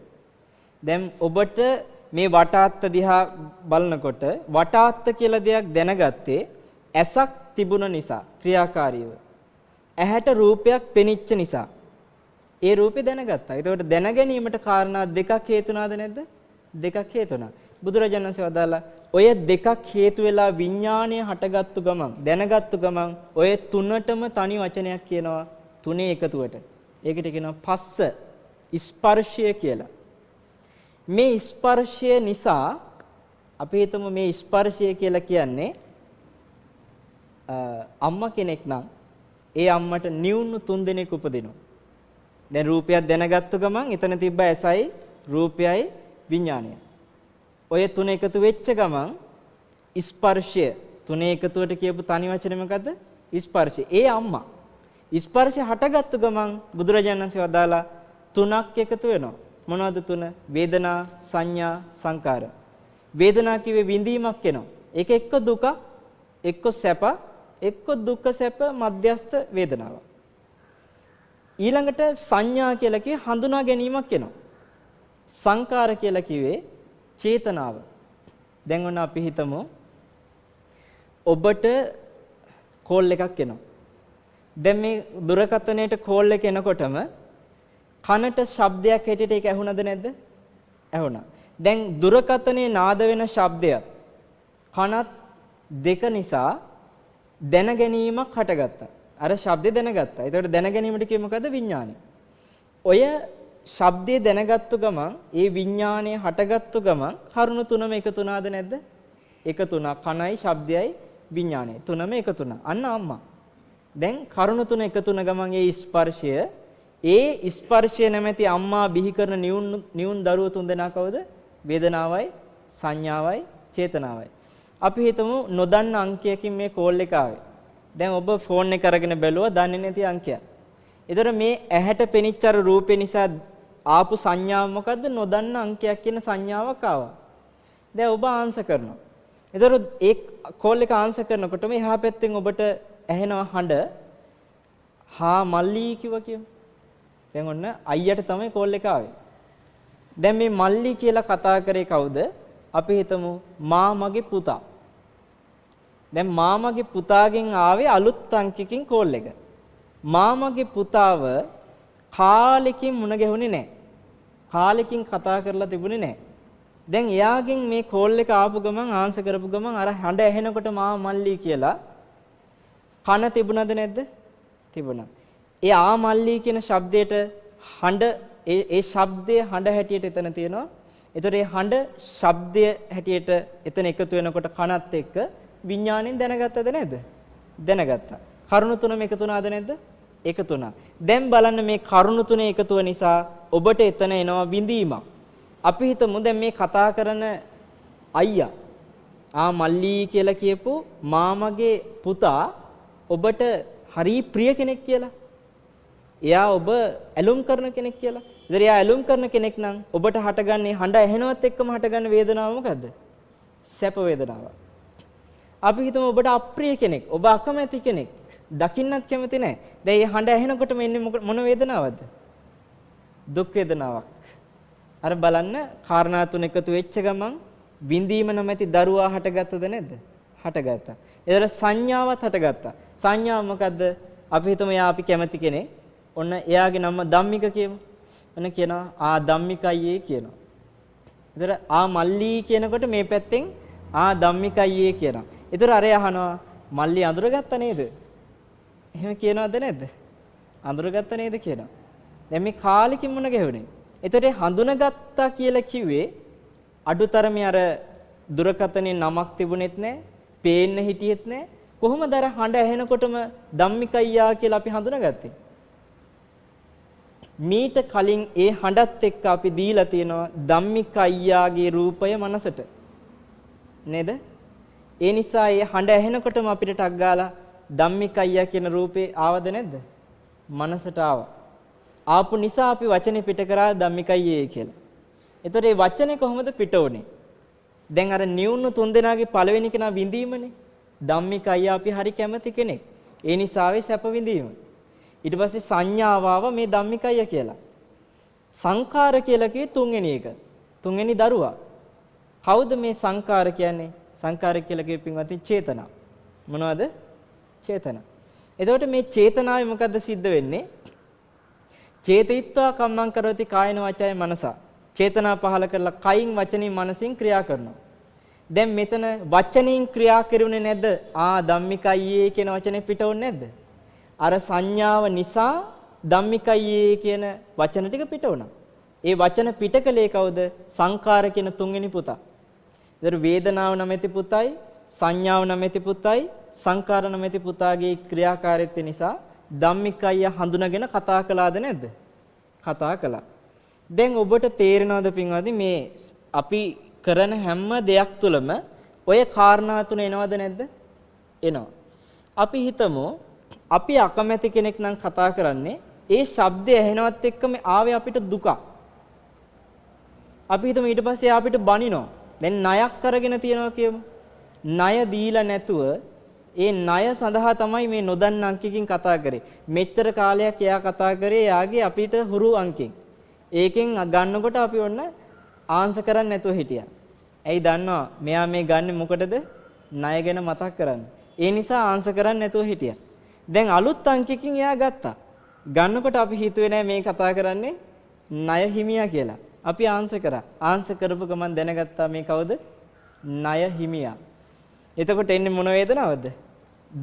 දැන් ඔබට මේ වටාත්ත දිහා බලනකොට වටාත්ත කියලා දෙයක් දැනගත්තේ ඇසක් තිබුණ නිසා ක්‍රියාකාරීව. ඇහැට රූපයක් පෙනිච්ච නිසා. ඒ රූපේ දැනගත්තා. ඒකට දැන ගැනීමට කාරණා දෙකක් හේතුණාද නැද්ද? දෙකක් හේතුණා. බුදුරජාණන් වහන්සේ වදාලා ඔය දෙකක් හේතු වෙලා විඥාණය හටගත්තු ගමන් දැනගත්තු ගමන් ඔය තුනටම තනි වචනයක් කියනවා තුනේ එකතුවට. ඒකට කියනවා පස්ස ස්පර්ශය කියලා. මේ ස්පර්ශය නිසා අපි හිතමු මේ ස්පර්ශය කියලා කියන්නේ අම්මා කෙනෙක් නම් ඒ අම්මට නිවුණු 3 දෙනෙක් උපදිනවා. දැන් රූපයක් දැනගත්තු ගමන් එතන තිබ්බ ඇසයි රූපයයි විඥානය. ඔය තුන එකතු වෙච්ච ගමන් ස්පර්ශය තුනේ එකතුවට කියපු තනි වචනේ මොකද්ද? ස්පර්ශය. ඒ අම්මා. ස්පර්ශය හටගත්තු ගමන් බුදුරජාණන් වහන්සේ වදාලා තුනක් එකතු වෙනවා. මොනවද තුන? වේදනා, සංඥා, සංකාර. වේදනා කිව්වේ විඳීමක් එනවා. ඒක එක්ක දුක, එක්ක සැප, එක්ක දුක්ඛ සැප මධ්‍යස්ථ වේදනාව. ඊළඟට සංඥා කියලා කිව්වේ හඳුනා ගැනීමක් එනවා. සංකාර කියලා කිව්වේ චේතනාව. දැන් ඔන්න අපි හිතමු ඔබට කෝල් එකක් එනවා. දැන් මේ දුරකථනයේට කෝල් එක එනකොටම කනට ශබ්දයක් හැටියට ඒක ඇහුණද නැද්ද? ඇහුණා. දැන් දුරකථනයේ නාද වෙන ශබ්දයක් කනත් දෙක නිසා දැන ගැනීමක් හටගත්තා. අර ශබ්දේ දැනගත්තා. ඒකට දැන ගැනීමට කියේ මොකද? විඥානය. ඔය ශබ්දේ දැනගත්තු ගමන් ඒ විඥානය හටගත්තු ගමන් කරුණු තුනම එකතු වුණාද නැද්ද? එකතු වුණා. කනයි ශබ්දයයි විඥානය තුනම එකතු වුණා. අන්න අම්මා. දැන් කරුණු තුන එකතු වුණ ගමන් ඒ ස්පර්ශය නැමැති අම්මා බිහි කරන නියුන් දරුවෝ තුන්දෙනා කවුද? වේදනාවයි, සංඥාවයි, චේතනාවයි. අපි හිතමු නොදන්න අංකයකින් මේ කෝල් එක ආවේ. දැන් ඔබ ෆෝන් එක අරගෙන බැලුවා දන්නේ නැති අංකයක්. ඒතර මේ ඇහැට පෙනිච්ච අර රූපේ නිසා ආපු සංඥාව මොකද්ද? නොදන්න අංකයක් කියන සංඥාවක් ආවා. දැන් ඔබ ආන්සර් කරනවා. ඒතර ඒ කෝල් එක ආන්සර් කරනකොට මේ එහා පැත්තෙන් ඔබට ඇහෙනවා හඬ හා මල්ලි කිව්වා කියමු. දැන් ඔන්න අයියට තමයි කෝල් එක ආවේ. දැන් මේ මල්ලි කියලා කතා කරේ කවුද? අපි හිතමු මාමගේ පුතා. දැන් මාමගේ පුතාගෙන් ආවේ අලුත් අංකකින් කෝල් එක. මාමගේ පුතාව කාලෙකින් මුණ ගැහුනේ නැහැ. කාලෙකින් කතා කරලා තිබුණේ නැහැ. දැන් එයාගෙන් මේ කෝල් එක ආපු ගමන් ආන්සර් කරපු ගමන් අර හඬ ඇහෙනකොට මා මල්ලි කියලා කන තිබුණද නැද්ද? තිබුණා. ඒ ආමල්ලි කියන ශබ්දයට හඬ ඒ ශබ්දයේ හඬ හැටියට එතන තියෙනවා. ඒතකොට ඒ හඬ ශබ්දය හැටියට එතන එකතු වෙනකොට කනත් එක්ක විඥාණයෙන් දැනගත්තද නැද්ද? දැනගත්තා. කරුණු තුනම එකතු වුණාද නැද්ද? එකතු වුණා. දැන් බලන්න මේ කරුණු තුනේ එකතුව නිසා ඔබට එතන එනවා විඳීමක්. අපි හිතමු දැන් මේ කතා කරන අයියා ආමල්ලි කියලා කියපු මාමගේ පුතා ඔබට හරි ප්‍රිය කෙනෙක් කියලා. එයා ඔබ ඇලුම් කරන කෙනෙක් කියලා. ඉතින් එයා ඇලුම් කරන කෙනෙක් නම් ඔබට හටගන්නේ හඬ ඇහෙනවත් එක්කම හටගන්න වේදනාව මොකද්ද? සැප වේදනාව. අපි හිතමු ඔබට අප්‍රිය කෙනෙක්, ඔබ අකමැති කෙනෙක්, දකින්නත් කැමති නැහැ. දැන් මේ හඬ ඇහෙනකොටම එන්නේ මොන වේදනාවක්ද? දුක් වේදනාවක්. අර බලන්න කාරණා තුන එකතු වෙච්ච ගමන් විඳීම නැමැති දරුවා හටගත්තද නැද්ද? හටගත්තා. ඒතර සංඥාවත් හටගත්තා. සංඥාව මොකද්ද? අපි හිතමු එයා අපි කැමති කෙනෙක්. ඔන්න එයාගේ නම ධම්මික කියමු. ඔන්න කියනවා ධම්මික අයියේ කියනවා. ඒතර මල්ලි කියනකොට මේ පැත්තෙන් ධම්මික අයියේ කියනවා. ඒතර අර අහනවා මල්ලි අඳුරගත්තා නේද? එහෙම කියනවද නැද්ද? අඳුරගත්තා නේද කියනවා. දැන් මේ කාලෙකින් මොන ගැහුනේ? ඒතර හඳුනගත්තා කියලා කිව්වේ අඩුතරමේ අර දුරකථනයේ නමක් තිබුණෙත් නැහැ, පේන්න හිටියෙත් නැහැ. කොහොමද අර හඬ ඇහෙනකොටම ධම්මික අයියා කියලා අපි හඳුනාගත්තේ? මීට කලින් ඒ හඬත් එක්ක අපි දීලා තියෙනවා ධම්මික අයියාගේ රූපය මනසට. නේද? ඒ නිසා ඒ හඬ ඇහෙනකොටම අපිට ටක් ගාලා ධම්මික අයියා කියන රූපේ ආවද නැද්ද? මනසට ආවා. ආපු නිසා අපි වචනේ පිට කරා ධම්මික අයියේ කියලා. එතකොට මේ වචනේ කොහොමද පිට වුනේ? දැන් අර නියුණු තුන්දෙනාගේ පළවෙනි කෙනා විඳීමනේ. ධම්මික අයියා අපි හරි කැමති කෙනෙක්. ඒ නිසාවේ සැප විඳීම. ඊට පස්සේ සංඥාව ආව මේ ධම්මික අයියා කියලා. සංඛාර කියලා කියේ තුන්වෙනි එක. තුන්වෙනි දරුවා. කවුද මේ සංඛාර කියන්නේ? සංඛාර කියලා කියේ පින්වත්නි චේතනා. මොනවද? චේතනා. එතකොට මේ චේතනාවේ මොකද්ද සිද්ධ වෙන්නේ? චේතිත්වා කම්මං කරෝති කායන වචය මනසා. චේතනා පහල කරලා කයින් වචනින් මනසින් ක්‍රියා කරනවා. දැන් මෙතන වචනින් ක්‍රියා කරුනේ නැද්ද? ධම්මිකයියේ කියන වචනේ පිටවුනේ නැද්ද? අර සංඥාව නිසා ධම්මිකයියේ කියන වචන ටික පිට වුණා. ඒ වචන පිටකලේ කවුද? සංඛාර කියන තුන්වෙනි පුතා. ඒතර වේදනාව නැමැති පුතයි, සංඥාව නැමැති පුතයි, සංඛාර නැමැති පුතාගේ ක්‍රියාකාරීත්වය නිසා ධම්මිකයිය හඳුනාගෙන කතා කළාද නැද්ද? කතා කළා. දැන් ඔබට තේරෙනවද පින්වත්නි මේ අපි කරන හැම දෙයක් තුළම ඔය කාරණා තුන එනවද නැද්ද? එනවා. අපි හිතමු අපි අකමැති කෙනෙක් නම් කතා කරන්නේ ඒ ශබ්දය ඇහෙනවත් එක්කම ආවේ අපිට දුක. අපි හිතමු ඊට පස්සේ අපිට බනිනවා. දැන් ණයක් අරගෙන තියනවා කියමු. ණය දීලා නැතුව ඒ ණය සඳහා තමයි මේ නොදන්න අංකකින් කතා කරේ. මෙච්චර කාලයක් එයා කතා කරේ එයාගේ අපිට හුරු අංකෙන්. ඒකෙන් ගන්නකොට අපි ඔන්න ආන්සර් කරන්නේ නැතුව හිටියා. ඇයි දන්නවා මෙයා මේ ගන්නෙ මොකටද? ණය ගැන මතක් කරන්න. ඒ නිසා ආන්සර් කරන්නේ නැතුව හිටියා. දැන් අලුත් අංකකින් එයා ගත්තා. ගන්නකොට අපි හිතුවේ නෑ මේ කතා කරන්නේ ණය හිමියා කියලා. අපි ආන්සර් කරා. ආන්සර් කරපු ගමන් දැනගත්තා මේ කවුද? ණය හිමියා. එතකොට එන්නේ මොන වේදනාවද?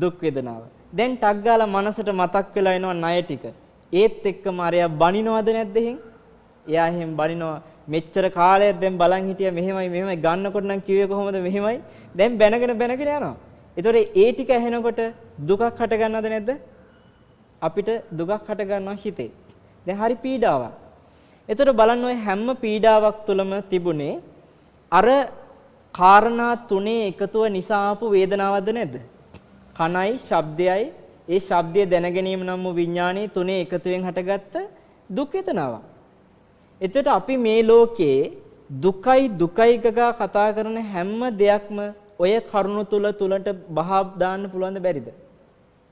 දුක් වේදනාව. දැන් ටක් ගාලා මනසට මතක් වෙලා එනවා ණය ටික. ඒත් එක්කම අරයා බනිනවද නැද්ද එහෙන්? එයා එහෙන් බනිනවා. මෙච්චර කාලයක් දැන් බලන් හිටියා මෙහෙමයි ගන්නකොට නම් කිව්වේ කොහොමද මෙහෙමයි. දැන් බැනගෙන යනවා. ඒතකොට ඒ ටික ඇහෙනකොට දුකක් හට ගන්නවද නැද්ද? අපිට දුකක් හට ගන්නවා හිතේ. දැන් හරි පීඩාවක්. ඒතකොට බලන්න ඔය හැම පීඩාවක් තුළම තිබුණේ අර කාරණා තුනේ එකතුව නිසා ආපු වේදනාවක්ද නැද්ද? කනයි, ශබ්දයයි, ඒ ශබ්දය දැන ගැනීම නම් වූ විඥානයේ තුනේ එකතුවෙන් හටගත්ත දුක් වේදනාවක්. එතකොට අපි මේ ලෝකේ දුකයි ගගා කතා කරන හැම දෙයක්ම ඔය කරුණු තුලට බහා දාන්න පුළුවන්ද බැරිද?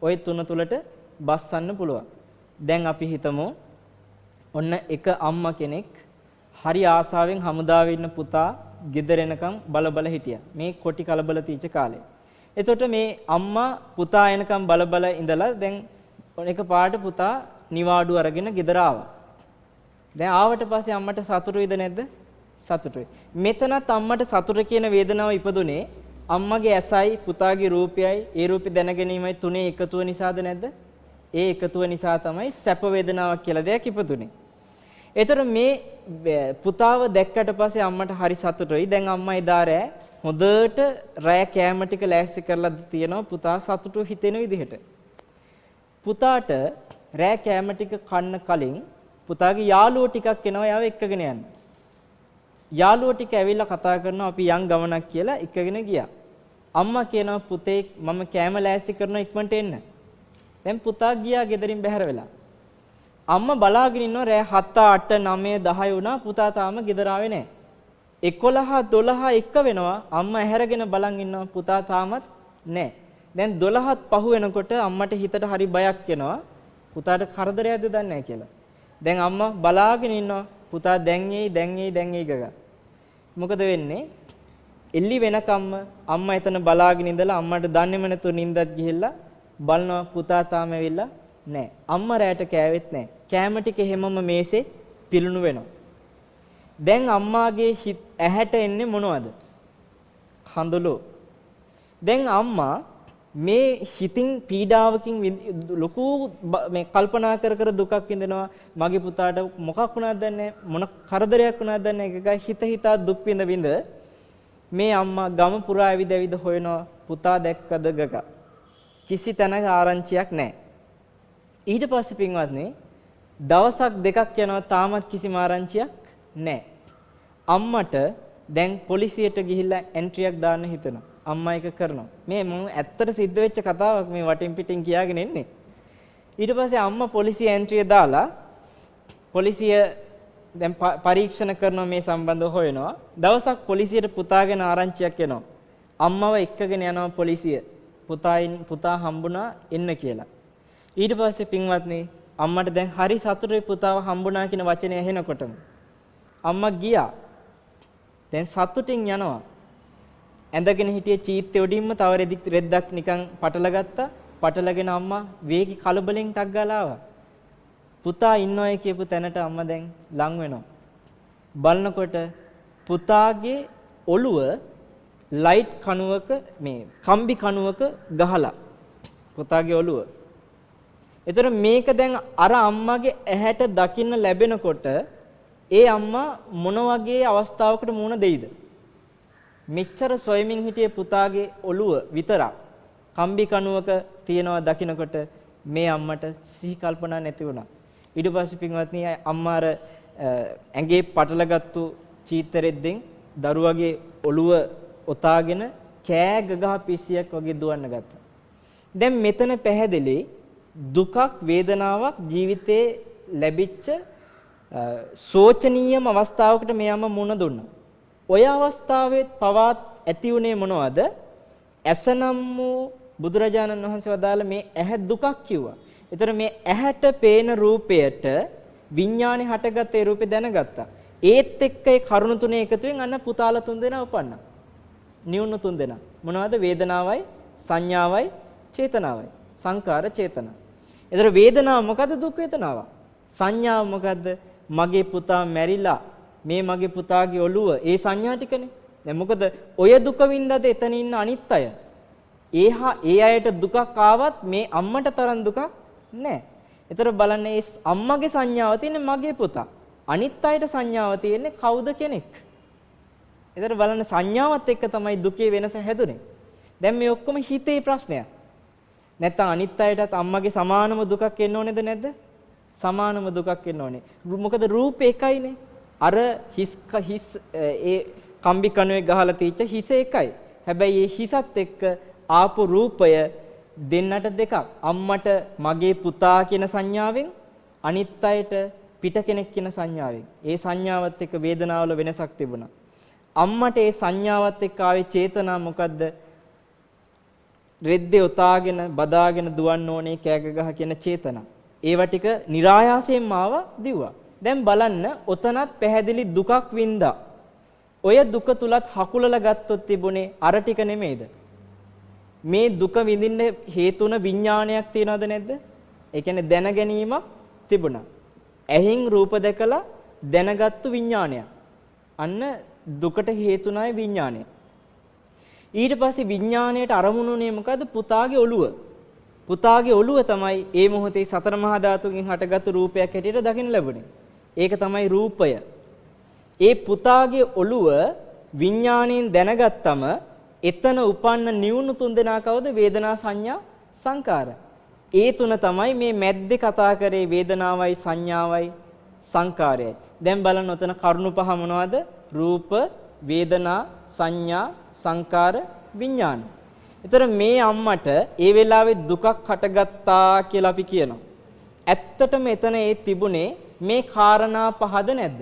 ඔය තුන තුලට බස්සන්න පුළුවන්. දැන් අපි හිතමු ඔන්න එක අම්මා කෙනෙක් හරි ආසාවෙන් හමුදාවේ ඉන්න පුතා ගෙදර එනකම් බල හිටියා. මේ කොටි කලබල තීච්ච කාලේ. එතකොට මේ අම්මා පුතා එනකම් බල ඉඳලා දැන් එක පාට පුතා නිවාඩු අරගෙන ගෙදර ආවා. දැන් ආවට පස්සේ අම්මට සතුටුයිද නැද්ද? සතුටුයි. මෙතනත් අම්මට සතුට කියන වේදනාව ඉපදුනේ අම්මගේ ඇසයි පුතාගේ රූපයයි ඒ රූපේ දැනගැනීමයි තුනේ එකතුව නිසාද නැද්ද? ඒ එකතුව නිසා තමයි සැප වේදනාවක් කියලා දෙයක් ඉපදුනේ. ඒතර මේ පුතාව දැක්කට පස්සේ අම්මට හරි සතුටුයි. දැන් අම්මා එදා රෑ හොඳට රෑ කෑම ටික ලෑස්ති කරලා තියෙනවා පුතා සතුටු හිතෙන විදිහට. පුතාට රෑ කෑම ටික කන්න කලින් පුතාගේ යාළුවෝ ටිකක් එනවා යාව එක්කගෙන යන්න. යාළුවෝ ටික ඇවිල්ලා කතා කරනවා අපි යන් ගමනක් කියලා එක්කගෙන ගියා. අම්මා කියනවා පුතේ මම කෑම ලෑස්ති කරනවා ඉක්මනට එන්න. දැන් පුතා ගියා ගෙදරින් බැහැර වෙලා. අම්මා බලාගෙන ඉන්නවා රෑ 7 8 9 10 වුණා පුතා තාම ගෙදර ආවේ නැහැ. 11 12 එක වෙනවා අම්මා ඇහැරගෙන බලන් ඉන්නවා පුතා තාමත් නැහැ. දැන් 12ත් පහු වෙනකොට අම්මට හිතට හරි බයක් එනවා පුතාට කරදරයක්ද දන්නේ නැහැ කියලා. දැන් අම්මා බලාගෙන ඉන්නවා පුතා දැන් එයි ගගා. මොකද වෙන්නේ? එල්ලි වෙනකම්ම අම්මා එතන බලාගෙන ඉඳලා අම්මට දන්නේම නැතුව නිින්දත් ගිහිල්ලා බලනවා පුතා තාම ඇවිල්ලා නැහැ. අම්මා රැට කෑවෙත් නැහැ. කෑම ටික හැමම මේසේ පිළුණු වෙනවා. දැන් අම්මාගේ ඇහැට එන්නේ මොනවද? කඳුළු. දැන් අම්මා මේ හිතින් පීඩාවකින් ලොකු මේ කල්පනා කර දුකක් විඳිනවා. මගේ පුතාට මොකක් වුණාද දන්නේ මොන කරදරයක් වුණාද දන්නේ එකයි හිතා දුක් විඳ මේ අම්මා ගම පුරා ඇවිද හොයනවා පුතා දැක්කද ගගා. කිසි තැනක ආරංචියක් නැහැ. ඊට පස්සේ පින්වත්නි දවසක් දෙකක් යනවා තාමත් කිසිම ආරංචියක් නැහැ. අම්මට දැන් පොලිසියට ගිහිල්ලා එන්ට්‍රියක් දාන්න හිතෙනවා. අම්මා එක කරනවා. මේ මම ඇත්තට සිද්ධ වෙච්ච කතාවක් මේ වටින් පිටින් කියාගෙන ඉන්නේ. ඊට පස්සේ අම්මා පොලිසිය එන්ට්‍රිය දාලා පොලිසිය දැන් පරීක්ෂණ කරනවා මේ සම්බන්ධව හොයනවා. දවසක් පොලිසියට පුතාගෙන ආරංචියක් එනවා. අම්මව එක්කගෙන යනවා පොලිසිය. පුතා හම්බුණා එන්න කියලා. ඊට පස්සේ පින්වත්නි අම්මට දැන් හරි සතුටුයි පුතාව හම්බුණා කියන වචනේ ඇහෙනකොටම. අම්මා ගියා. දැන් සතුටින් යනවා. ඇඳගෙන හිටියේ චීත්තේ උඩින්ම තව රෙද්දක් නිකන් පටලගත්තා. පටලගෙන අම්මා වේගි කලබලෙන් ටක් ගාලා ආවා. පුතා ඉන්නවයි කියපු තැනට අම්මා දැන් ලං වෙනවා. බලනකොට පුතාගේ ඔළුව ලයිට් කණුවක මේ කම්බි කණුවක ගහලා පුතාගේ ඔළුව. ඒතර මේක දැන් අර අම්මාගේ ඇහැට දකින්න ලැබෙනකොට ඒ අම්මා මොන වගේ අවස්ථාවකට මුහුණ දෙයිද? මෙච්චර සොයමින් හිටියේ පුතාගේ ඔළුව විතරක් කම්බි කණුවක තියනවා දකින්නකොට මේ අම්මට සිහි කල්පනා නැති වුණා. ඊට පස්සේ පින්වත්නි අම්මා අර ඇඟේ පටලගත්තු චීතරෙද්දෙන් දරුවගේ ඔළුව ඔතාගෙන කෑ ගගහ පිස්සියක් වගේ දුවන්න ගත්තා. දැන් මෙතන පැහැදිලි දුකක් වේදනාවක් ජීවිතේ ලැබිච්ච සෝචනීයම අවස්ථාවකට මෙයම මුණ දුන්නා. ඔය අවස්ථාවේ පවත් ඇති උනේ මොනවද? ඇසනම් වූ බුදුරජාණන් වහන්සේ වදාළ මේ ඇහැ දුකක් කිව්වා. ඒතර මේ ඇහැට පේන රූපයට විඥානේ හටගත්ත ඒ රූපේ දැනගත්තා. ඒත් එක්ක ඒ කරුණු තුනේ එකතුවෙන් අන්න පුතාලා තුන්දෙනා උපන්නා. නියුණු තුන්දෙනා. මොනවද? වේදනාවයි, සංඥාවයි, චේතනාවයි. සංකාර චේතනා. ඒතර වේදනාව මොකද්ද? දුක් වේදනාව. සංඥාව මොකද්ද? මගේ පුතා මැරිලා මේ මගේ පුතාගේ ඔළුව ඒ සංඥා ටිකනේ. දැන් මොකද ඔය දුක වින්දාද එතන ඉන්න අනිත් අය. ඒ අයට දුකක් ආවත් මේ අම්මට තරම් දුකක් නැහැ. ඒතර බලන්න මේ අම්මගේ සංඥාව තියෙන්නේ මගේ පුතා. අනිත් අයට සංඥාව තියෙන්නේ කවුද කෙනෙක්. ඒතර බලන්න සංඥාවත් එක්ක තමයි දුකේ වෙනස හැදුනේ. දැන් මේ ඔක්කොම හිතේ ප්‍රශ්නයක්. නැත්තම් අනිත් අයටත් අම්මගේ සමානම දුකක් එන්න ඕනේද නැද්ද? සමානම දුකක් එන්න ඕනේ. මොකද රූපේ එකයිනේ. අර හිස් ඒ කම්බි කණුවේ ගහලා තීච්ච හිස එකයි. හැබැයි මේ හිසත් එක්ක ආපු රූපය දෙන්නට දෙකක්. අම්මට මගේ පුතා කියන සංඥාවෙන් අනිත් අයට පිට කෙනෙක් කියන සංඥාවෙන්. ඒ සංඥාවත් එක්ක වේදනාවල වෙනසක් තිබුණා. අම්මට ඒ සංඥාවත් එක්ක ආවේ චේතනා මොකද්ද? රෙද්දේ උතාගෙන බදාගෙන දුවන්න ඕනේ කෑග ගහ කියන චේතනා. ඒව ටික નિરાයාසයෙන්ම ආවා දිව්වා. දැන් බලන්න ඔතනත් පැහැදිලි දුකක් වින්දා. ඔය දුක තුලත් හකුලලා ගත්තොත් තිබුණේ අර ටික නෙමෙයිද? මේ දුක විඳින්න හේතුන විඥානයක් තියනවද නැද්ද? ඒ කියන්නේ දැන ගැනීමක් තිබුණා. ඇහින් රූප දැකලා දැනගත්තු විඥානයක්. අන්න දුකට හේතුනායි විඥානය. ඊට පස්සේ විඥාණයට අරමුණුනේ මොකද්ද? පුතාගේ ඔළුව. පුතාගේ ඔළුව තමයි ඒ මොහොතේ සතර මහා ධාතුන්ගෙන් හටගත්තු රූපයක් හැටියට දකින්න ලැබුණේ. ඒක තමයි රූපය. ඒ පුතාගේ ඔළුව විඥාණයෙන් දැනගත්තම එතන උපන්න නිවුණු තුන්දෙනා කවුද? වේදනා සංඥා සංකාර. ඒ තුන තමයි මේ මැද්දේ කතා කරේ වේදනාවයි සංඥාවයි සංකාරයයි. දැන් බලන්න ඔතන කරුණු පහ මොනවද? රූප, වේදනා, සංඥා, සංකාර, විඥාන. ඒතර මේ අම්මට ඒ වෙලාවේ දුකක් හටගත්තා කියලා අපි කියනවා. ඇත්තටම එතන ඒ තිබුණේ මේ කාරණා පහද නැද්ද?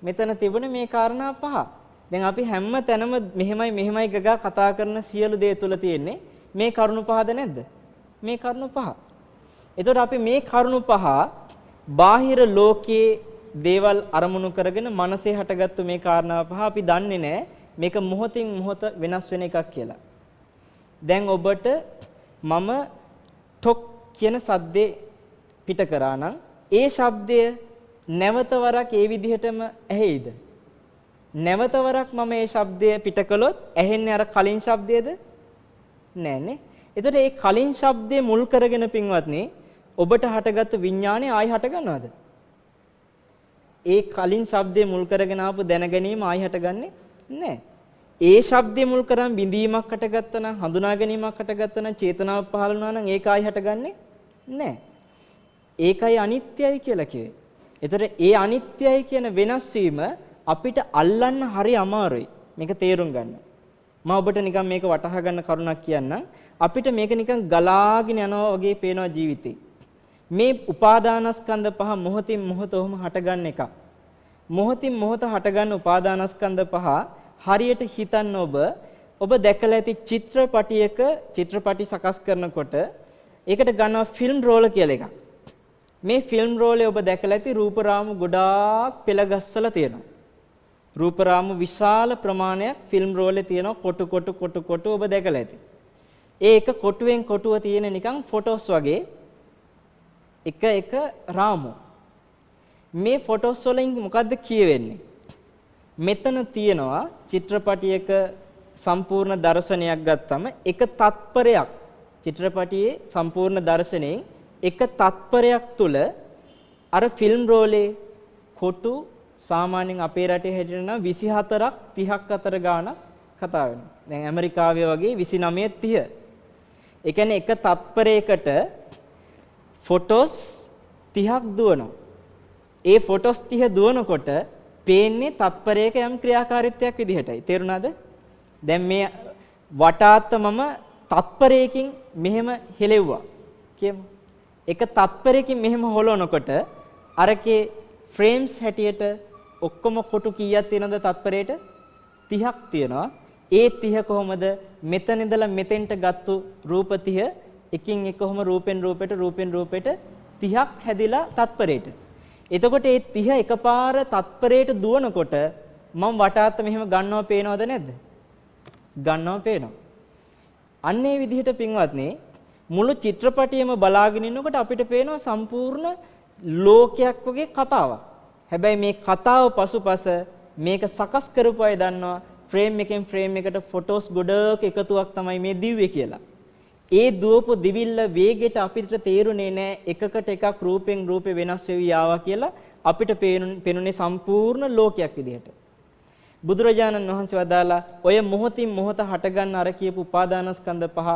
මෙතන තිබුණේ මේ කාරණා පහ. දැන් අපි හැම තැනම මෙහෙමයි ගගා කතා කරන සියලු දේ තුල තියෙන්නේ මේ කරුණු පහද නැද්ද? මේ කරුණු පහ. එතකොට අපි මේ කරුණු පහ බාහිර ලෝකයේ දේවල් අරමුණු කරගෙන මනසේ හටගත්තු මේ කාරණා පහ අපි දන්නේ නැහැ මේක මොහොතින් මොහොත වෙනස් වෙන එකක් කියලා. දැන් ඔබට මම ටොක් කියන සද්දේ පිට කරා නම් ඒ ශබ්දය නැවත වරක් ඒ විදිහටම ඇහෙයිද? නැවත වරක් මම ඒ ශබ්දය පිට කළොත් ඇහෙන්නේ අර කලින් ශබ්දයේද? නෑනේ. එතකොට ඒ කලින් ශබ්දේ මුල් කරගෙන පින්වත්නි ඔබට හටගත්තු විඥානය ආයි හට ගන්නවද? ඒ කලින් ශබ්දේ මුල් කරගෙන ආපු දැන ගැනීම ආයි හටගන්නේ නැහැ. ඒ ශබ්දේ මුල් කරන් බිඳීමක් හටගත්තා නම් හඳුනා ගැනීමක් හටගත්තා නම් චේතනාවක් පහළ වුණා නම් ඒක ආයි හටගන්නේ නැහැ. ඒකයි අනිත්‍යයි කියලා කිව්වේ. ඒතර ඒ අනිත්‍යයි කියන වෙනස් වීම අපිට අල්ලන්න හරි අමාරුයි. මේක තේරුම් ගන්න. මම ඔබට නිකන් මේක වටහා ගන්න කරුණක් කියන්නම්. අපිට මේක නිකන් ගලාගෙන යනවා වගේ පේනවා ජීවිතේ. මේ උපාදානස්කන්ධ පහ මොහොතින් මොහොත ඔහොම හටගන්න එක. මොහොතින් මොහොත හටගන්න උපාදානස්කන්ධ පහ හරියට හිතන්න ඔබ දැකලා ඇති චිත්‍රපටි සකස් කරනකොට ඒකට ගන්නවා ෆිල්ම් රෝල කියලා එකක්. මේ ෆිල්ම් රෝලේ ඔබ දැකලා ඇති රූපරාමු ගොඩාක් පෙළගස්සලා තියෙනවා. රූපරාමු විශාල ප්‍රමාණයක් ෆිල්ම් රෝලේ තියෙනවා කොටු ඔබ දැකලා ඇති. ඒක කොටුවෙන් කොටුව තියෙන නිකන් ෆොටෝස් වගේ එක රාමු. මේ ෆොටෝස් වලින් මොකද්ද කියවෙන්නේ? මෙතන තියෙනවා චිත්‍රපටියක සම්පූර්ණ දර්ශනයක් ගත්තම එක තත්පරයක් චිත්‍රපටියේ සම්පූර්ණ දර්ශනයෙන් එක තත්පරයක් තුල අර ෆිල්ම් රෝලේ කොටු සාමාන්‍යයෙන් අපේ රටේ හැටියට නම් 24ක් 30ක් අතර ගාණක් කතා වෙනවා. දැන් ඇමරිකාවේ වගේ 29 30. ඒ කියන්නේ එක තත්පරයකට ෆොටෝස් 30ක් දුවනවා. ඒ ෆොටෝස් 30 දුවනකොට පේන්නේ තත්පරයක යම් ක්‍රියාකාරීත්වයක් විදිහටයි. තේරුණාද? දැන් මේ වටාත්ත මම තත්පරයකින් මෙහෙම හෙලෙව්වා කියමු. එක තත්පරයකින් මෙහෙම හොලවනකොට අරකේ ෆ්‍රේම්ස් හැටියට ඔක්කොම කොටු කීයක් තියෙනවද තත්පරයට? 30ක් තියෙනවා. ඒ 30 කොහොමද මෙතන ඉඳලා මෙතෙන්ට ගත්තු රූප 30 එකින් එක කොහොම රූපෙන් රූපෙට 30ක් හැදිලා තත්පරයට. එතකොට මේ 30 එකපාර තත්පරයට දුවනකොට මම වටාත්ත මෙහෙම ගන්නව පේනවද නැද්ද? ගන්නව පේනවා. අන්න ඒ විදිහට පින්වත්නි මුළු චිත්‍රපටියම බලාගෙන ඉන්නකොට අපිට පේනවා සම්පූර්ණ ලෝකයක් වගේ කතාවක්. හැබැයි මේ කතාව පසුපස මේක සකස් කරපු අය දන්නවා ෆ්‍රේම් එකෙන් ෆ්‍රේම් එකට ෆොටෝස් ගොඩක එකතුවක් තමයි මේ දිව්වේ කියලා. ඒ දුවපු දිවිල්ල වේගෙට අපිට තේරුනේ නැහැ එකකට එකක් රූපෙන් රූපේ වෙනස් වෙවි ආවා කියලා අපිට පේනුනේ සම්පූර්ණ ලෝකයක් විදිහට. බුදුරජාණන් වහන්සේ වදාලා ඔය මොහොතින් මොහොත හටගන්න අර කියපු උපාදානස්කන්ධ පහ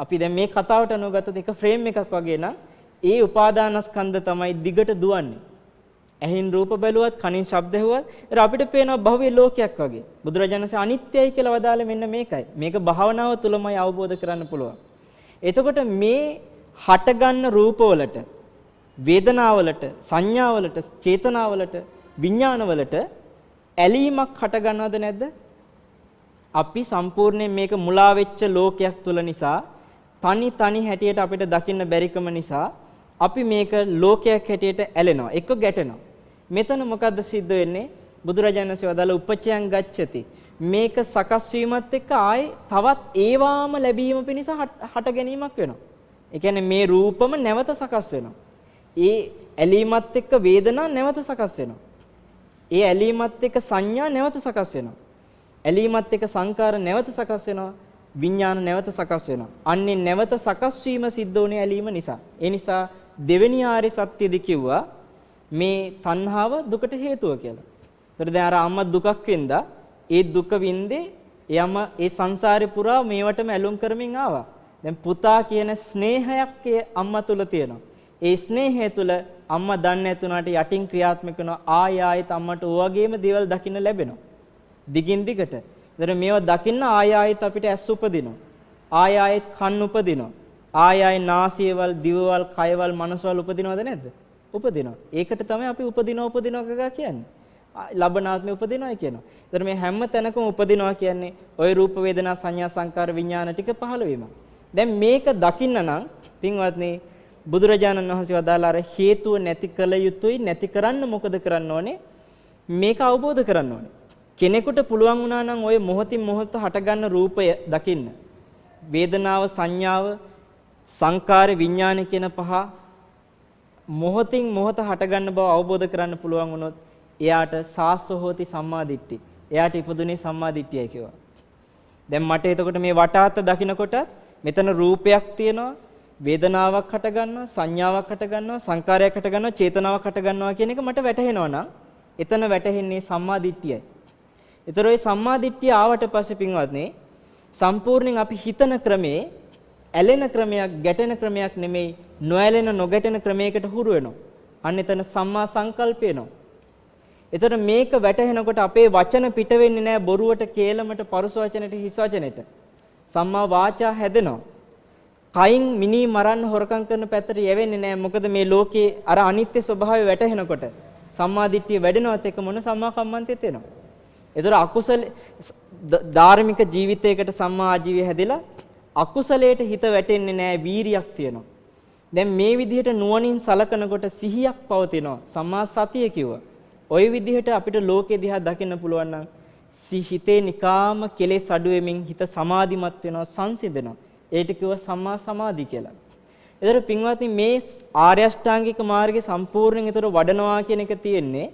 අපි දැන් මේ කතාවට අනුගතත් එක ෆ්‍රේම් එකක් වගේ නම් ඒ උපාදානස්කන්ධ තමයි දිගට දුවන්නේ. ඇහින් රූප බැලුවත් කනින් ශබ්ද ඇහුවත් ඒත් අපිට පේනවා භවයේ ලෝකයක් වගේ. බුදුරජාණන් වහන්සේ අනිත්‍යයි කියලා වදාළේ මෙන්න මේකයි. මේක භාවනාව තුළමයි අවබෝධ කරන්න පුළුවන්. එතකොට මේ හටගන්න රූපවලට, වේදනාවලට, සංඥාවලට, චේතනාවලට, විඥානවලට ඇලීමක් හටගන්නවද නැද්ද? අපි සම්පූර්ණයෙන් මේක මුලා වෙච්ච ලෝකයක් තුල නිසා තනි හැටියට අපිට දකින්න බැරිකම නිසා අපි මේක ලෝකයක් හැටියට ඇලෙනවා, එක්ක ගැටෙනවා. මෙතන මොකද්ද සිද්ධ වෙන්නේ? බුදුරජාණන් වහන්සේ වදාළ උපචයන් ගච්ඡති. මේක සකස් වීමත් එක්ක ආයේ තවත් ඒවාම ලැබීම පිණිස හට ගැනීමක් වෙනවා. ඒ කියන්නේ මේ රූපම නැවත සකස් වෙනවා. ඒ ඇලීමත් එක්ක වේදනා නැවත සකස් වෙනවා. ඒ ඇලීමත් එක්ක සංඥා නැවත සකස් වෙනවා. ඇලීමත් එක්ක සංකාර නැවත සකස් වෙනවා. විඥාන නැවත සකස් වෙනවා. අන්නේ නැවත සකස් වීම සිද්ධ වුණේ ඇලීම නිසා. ඒ නිසා දෙවෙනි ආර්ය සත්‍යදි කිව්වා මේ තණ්හාව දුකට හේතුව කියලා. ඒතර දැන් අර අම්මා දුකක් වින්දා ඒ දුක වින්දේ එයම ඒ සංසාරේ පුරා මේවටම ඇලුම් කරමින් ආවා. දැන් පුතා කියන ස්නේහයක් ඒ අම්මා තුල තියෙනවා. ඒ ස්නේහය තුල අම්මා දන්නේ නැතුණාට යටින් ක්‍රියාත්මක වෙනවා ආයෙත් අම්මට ඔයගෙම දේවල් දකින්න ලැබෙනවා. දිගින් දිගට. ඒතර මේවා දකින්න ආයෙත් අපිට ඇස් උපදිනවා. ආයෙත් කන් උපදිනවා. ආයෙත් නාසයවල්, දිවවල්, කයවල්, මනසවල් උපදිනවද නැද්ද? උපදිනවා. ඒකට තමයි අපි උපදිනවා කියන්නේ. ලබනාත්මේ උපදිනවා කියනවා. ඒතර මේ හැම තැනකම උපදිනවා කියන්නේ ওই රූප වේදනා සංඥා සංකාර විඥාන ටික පහළ වීම. දැන් මේක දකින්න නම් පින්වත්නි බුදුරජාණන් වහන්සේ වදාළා අර හේතුව නැති කළ යුතුයි නැති කරන්න මොකද කරන්න ඕනේ? මේක අවබෝධ කරන්න ඕනේ. කෙනෙකුට පුළුවන් වුණා නම් ওই මොහොතින් මොහොත හටගන්න රූපය දකින්න. වේදනාව සංඥාව සංකාර විඥාන කියන පහ මොහොතින් මොහොත හටගන්න බව අවබෝධ කරන්න පුළුවන් වුණොත් එයාට සාස්සෝහෝති සම්මාදිට්ඨි. එයාට ඉපදුනේ සම්මාදිට්ඨියයි කියනවා. දැන් මට එතකොට මේ වටාත දකින්නකොට මෙතන රූපයක් තියෙනවා, වේදනාවක් හට ගන්නවා, සංඥාවක් හට ගන්නවා, සංකාරයක් හට ගන්නවා, චේතනාවක් හට ගන්නවා කියන එක මට වැටහෙනවා නම් එතන වැටහෙන්නේ සම්මාදිට්ඨියයි. ඒතර ওই සම්මාදිට්ඨිය ආවට පස්සේ පින්වත්නි සම්පූර්ණයෙන් අපි හිතන ක්‍රමේ ඇලෙන ක්‍රමයක්, ගැටෙන ක්‍රමයක් නෙමෙයි, නොඇලෙන නොගැටෙන ක්‍රමයකට හුරු වෙනවා. අන්න එතන සම්මා සංකල්ප වෙනවා. එතකොට මේක වැටහෙනකොට අපේ වචන පිට වෙන්නේ නැහැ බොරුවට, කේලමට, පරුස වචනෙට, හිස් වචනෙට. සම්මා වාචා හැදෙනවා. කයින් මිනි මරන්න හොරකම් කරන පැත්තට යවෙන්නේ නැහැ. මොකද මේ ලෝකේ අර අනිත්‍ය ස්වභාවය වැටහෙනකොට සම්මා දිට්ඨිය වැඩෙනවත් එක මොන සම්මා කම්මන්තෙත් එනවා. ඒතර අකුසල ධාර්මික ජීවිතයකට සම්මා ආජීවය හැදෙලා අකුසලයට හිත වැටෙන්නේ නැහැ, වීරියක් තියෙනවා. දැන් මේ විදිහට නුවණින් සලකනකොට සිහියක් පවතිනවා. සම්මා සතිය කිව්වා. ওই විදිහට අපිට ලෝකේ දිහා දකින්න පුළුවන් නම් සිහිතේ නිකාම කෙලෙස් අඩු වෙමින් හිත සමාධිමත් වෙනවා, සංසිඳෙනවා. ඒකට කිව්වා සම්මා සමාධි කියලා. ඒතර පින්වත්නි මේ ආර්ය අෂ්ටාංගික මාර්ගයේ සම්පූර්ණයෙන් ඒතර වඩනවා කියන එක තියෙන්නේ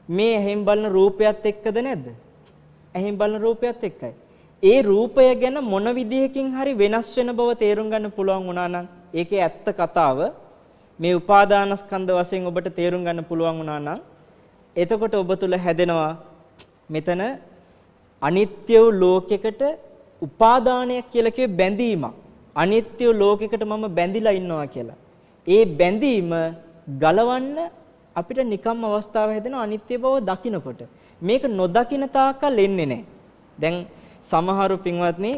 මේ ඇහෙන් බලන රූපයත් එක්කද නැද්ද? ඇහෙන් බලන රූපයත් එක්කයි. ඒ රූපය ගැන මොන විදිහකින් හරි වෙනස් වෙන බව තේරුම් ගන්න පුළුවන් වුණා නම් ඒකේ ඇත්ත කතාව මේ උපාදානස්කන්ධ වශයෙන් ඔබට තේරුම් ගන්න පුළුවන් වුණා නම් එතකොට ඔබ තුල හැදෙනවා මෙතන අනිත්‍ය වූ ලෝකයකට උපාදානයක් කියලා කියේ බැඳීමක්. අනිත්‍ය වූ ලෝකයකට මම බැඳිලා ඉන්නවා කියලා. ඒ බැඳීම ගලවන්න අපිට නිකම් අවස්ථාව හැදෙනවා අනිත්‍ය බව දකිනකොට. මේක නොදකින තාක්කල් එන්නේ නැහැ. දැන් සමහරු පින්වත්නි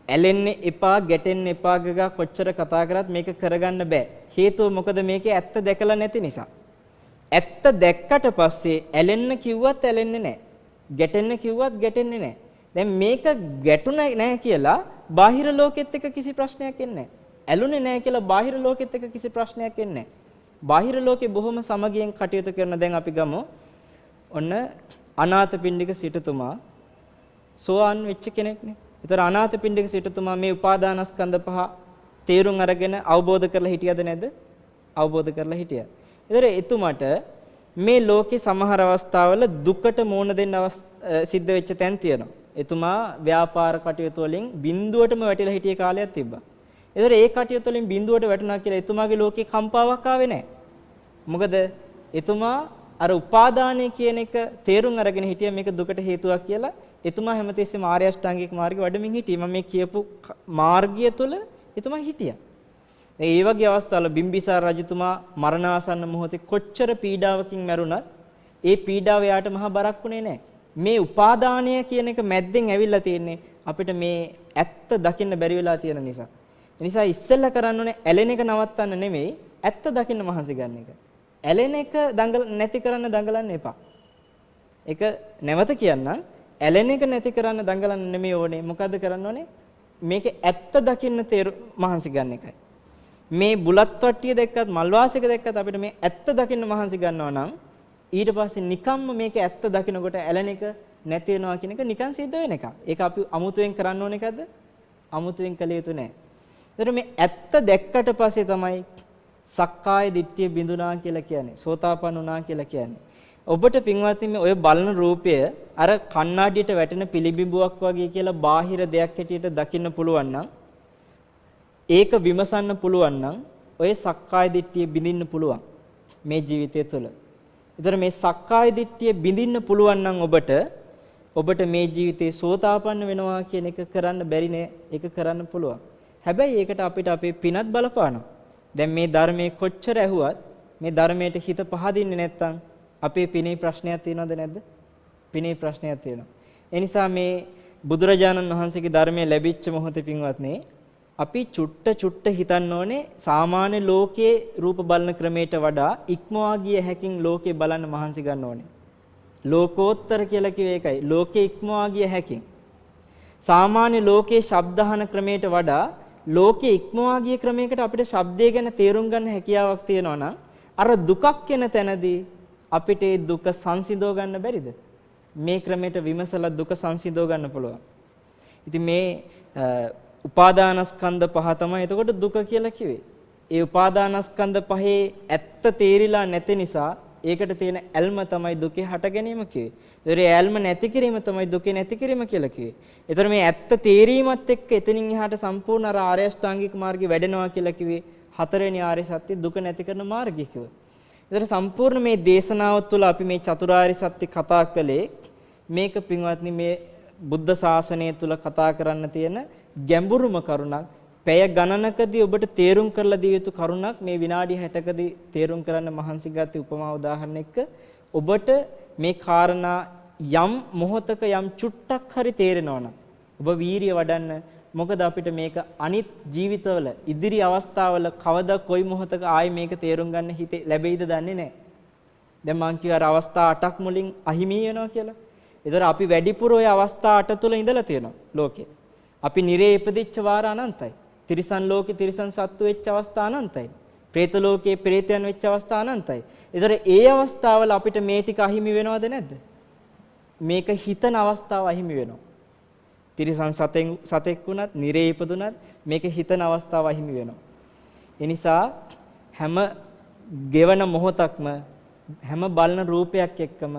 ඇලෙන්න එපා, ගැටෙන්න එපා ගා කොච්චර කතා කරත් මේක කරගන්න බෑ. හේතුව මොකද? මේකේ ඇත්ත දැකලා නැති නිසා. ඇත්ත දැක්කට පස්සේ ඇලෙන්න කිව්වත් ඇලෙන්නේ නැහැ. ගැටෙන්න කිව්වත් ගැටෙන්නේ නැහැ. දැන් මේක ගැටුණේ නැහැ කියලා බාහිර ලෝකෙත් එක්ක කිසි ප්‍රශ්නයක් එන්නේ නැහැ. ඇලුනේ නැහැ කියලා බාහිර ලෝකෙත් එක්ක කිසි ප්‍රශ්නයක් එන්නේ නැහැ. බාහිර ලෝකේ බොහොම සමගියෙන් කටයුතු කරන දැන් අපි ගමු. ඔන්න අනාථපිණ්ඩික සිටුතුමා සෝවාන් වෙච්ච කෙනෙක්නේ. ඒතර අනාථපිණ්ඩික සිටුතුමා මේ උපාදානස්කන්ධ පහ තේරුම් අරගෙන අවබෝධ කරලා හිටියද නැද්ද? අවබෝධ කරලා හිටියා. ඒතර එතුමට මේ ලෝකේ සමහර අවස්ථාවල දුකට මුහුණ දෙන්න සිද්ධ වෙච්ච තැන් තියෙනවා. එතුමා ව්‍යාපාර කටයුතු වලින් බිඳුවටම වැටිලා හිටිය කාලයක් තිබ්බා. ඒතර ඒ කටයුතු වලින් බිඳුවට වැටුණා කියලා එතුමාගේ ලෝකේ කම්පාවක් ආවේ නැහැ. මොකද එතුමා අර උපාදානය කියන එක තේරුම් අරගෙන හිටිය මේක දුකට හේතුවක් කියලා එතුමා හැමතිස්සෙම ආර්ය අෂ්ටාංගික මාර්ගෙ වඩමින් හිටියේ. මම මේ කියපු මාර්ගය තුළ එතුමා හිටියා. ඒ වගේ අවස්ථාවල බිම්බිසාර රජතුමා මරණාසන්න මොහොතේ කොච්චර පීඩාවකින් මැරුණත් ඒ පීඩාව යාට මහා බරක් වුණේ නැහැ. මේ උපාදානය කියන එක මැද්දෙන් ඇවිල්ලා තියෙන්නේ අපිට මේ ඇත්ත දකින්න බැරි වෙලා තියෙන නිසා. ඒ නිසා ඉස්සෙල්ලා කරන්න ඕනේ ඇලෙන එක නවත්තන්න නෙමෙයි ඇත්ත දකින්න මහන්සි ගන්න එක. ඇලෙන එක නැති කරන්න දඟලන්න එපා. ඒක නැවත කියන්නම් ඇලෙන එක නැති කරන්න දඟලන්න නෙමෙයි ඕනේ. මොකද්ද කරන්න ඕනේ? මේකේ ඇත්ත දකින්න මහන්සි ගන්න එකයි. මේ බුලත් වට්ටිය දැක්කත් මල් වාසික දැක්කත් අපිට මේ ඇත්ත දකින්න මහන්සි ගන්නවා නම් ඊට පස්සේ නිකම්ම මේක ඇත්ත දකිනකොට ඇලෙන එක නැති වෙනවා කියන එක නිකන් සිද්ධ වෙන එකක්. ඒක අපි අමුතුවෙන් කරන්න ඕන එකද? අමුතුවෙන් කළ යුතු නැහැ. ඒතර මේ ඇත්ත දැක්කට පස්සේ තමයි සක්කාය දිට්ඨිය බිඳුනා කියලා කියන්නේ. සෝතාපන්න වුණා කියලා කියන්නේ. ඔබට පින්වත්නි මේ ඔය බලන රූපය අර කණ්ණාඩියට වැටෙන පිළිබිඹුවක් වගේ කියලා බාහිර දෙයක් හැටියට දකින්න පුළුවන් නම් ඒක විමසන්න පුළුවන් නම් ඔය සක්කාය දිට්ඨිය බිඳින්න පුළුවන් මේ ජීවිතය තුළ. ඒතර මේ සක්කාය දිට්ඨිය බිඳින්න පුළුවන් නම් ඔබට මේ ජීවිතේ සෝතාපන්න වෙනවා කියන එක කරන්න බැරි නෑ. ඒක කරන්න පුළුවන්. හැබැයි ඒකට අපිට අපේ පිනත් බලපානවා. දැන් මේ ධර්මයේ කොච්චර ඇහුවත් මේ ධර්මයට හිත පහදින්නේ නැත්නම් අපේ පිනේ ප්‍රශ්නයක් තියෙනවද නැද්ද? පිනේ ප්‍රශ්නයක් තියෙනවා. ඒ නිසා මේ බුදුරජාණන් වහන්සේගේ ධර්මයේ ලැබිච්ච මොහොතේ පින්වත්නි අපි චුට්ට හිතන්න ඕනේ සාමාන්‍ය ලෝකයේ රූප බලන ක්‍රමයට වඩා ඉක්මවා ගිය හැකින් ලෝකේ බලන්න මහන්සි ගන්න ඕනේ. ලෝකෝත්තර කියලා කිව්වේ ඒකයි. ලෝකේ ඉක්මවා ගිය හැකින්. සාමාන්‍ය ලෝකයේ ශබ්දහන ක්‍රමයට වඩා ලෝකේ ඉක්මවා ගිය ක්‍රමයකට අපිට ශබ්දය ගැන තේරුම් ගන්න හැකියාවක් තියෙනවා නම් අර දුකක් එන තැනදී අපිට ඒ දුක සංසිඳව ගන්න බැරිද? මේ ක්‍රමයට විමසලා දුක සංසිඳව ගන්න පුළුවන්. ඉතින් මේ උපාදානස්කන්ධ පහ තමයි එතකොට දුක කියලා කිව්වේ. ඒ උපාදානස්කන්ධ පහේ ඇත්ත තේරිලා නැති නිසා ඒකට තියෙන ඇල්ම තමයි දුකේ හට ගැනීම කිව්වේ. ඒතරේ ඇල්ම නැති කිරීම තමයි දුකේ නැති කිරීම කියලා කිව්වේ. ඒතර මේ ඇත්ත තේරීමත් එක්ක එතනින් එහාට සම්පූර්ණ අර ආර්ය අෂ්ටාංගික මාර්ගය වැඩෙනවා කියලා කිව්වේ හතරවෙනි ආර්ය සත්‍ය දුක නැති කරන මාර්ගය කිව්වා. ඒතර සම්පූර්ණ මේ දේශනාව තුළ අපි මේ චතුරාර්ය සත්‍ය කතා කළේ මේක පින්වත්නි මේ බුද්ධ ශාසනය තුළ කතා කරන්න තියෙන ගැඹුරුම කරුණක්. පැය ගණනකදී ඔබට තේරුම් කරලා දිය යුතු කරුණක් මේ විනාඩි 60කදී තේරුම් කරන්න මහන්සි ගත්තේ උපමා උදාහරණ එක්ක ඔබට මේ කාරණා යම් මොහොතක යම් චුට්ටක් හරි තේරෙනවා නම් ඔබ වීරිය වඩන්න. මොකද අපිට මේක අනිත් ජීවිතවල ඉදිරි අවස්ථාවල කවදා කොයි මොහොතක ආයි මේක තේරුම් ගන්න හිතේ ලැබෙයිද දන්නේ නැහැ. දැන් මං කිව්වා අර අවස්ථා 8ක් මුලින් අහිමි වෙනවා කියලා. ඒතර අපි වැඩිපුර ওই අවස්ථා 8 තුල ඉඳලා තියෙනවා ලෝකේ. අපි නිරේ ඉපදිච්ච වාර අනන්තයි. තිරිසන් ලෝකේ තිරිසන් සත්තු වෙච්ච අවස්ථා අනන්තයි. പ്രേත ලෝකේ പ്രേතයන් වෙච්ච අවස්ථා අනන්තයි. ඒතර ඒ අවස්ථාවල අපිට මේ ටික අහිමි වෙනවද නැද්ද? මේක හිතන අවස්ථාව අහිමි වෙනවා. තිරිසන් සතෙක් වුණත් නිරේ ඉපදුණත් මේක හිතන අවස්ථාව අහිමි වෙනවා. ඒ නිසා හැම ගෙවන මොහොතක්ම හැම බලන රූපයක් එක්කම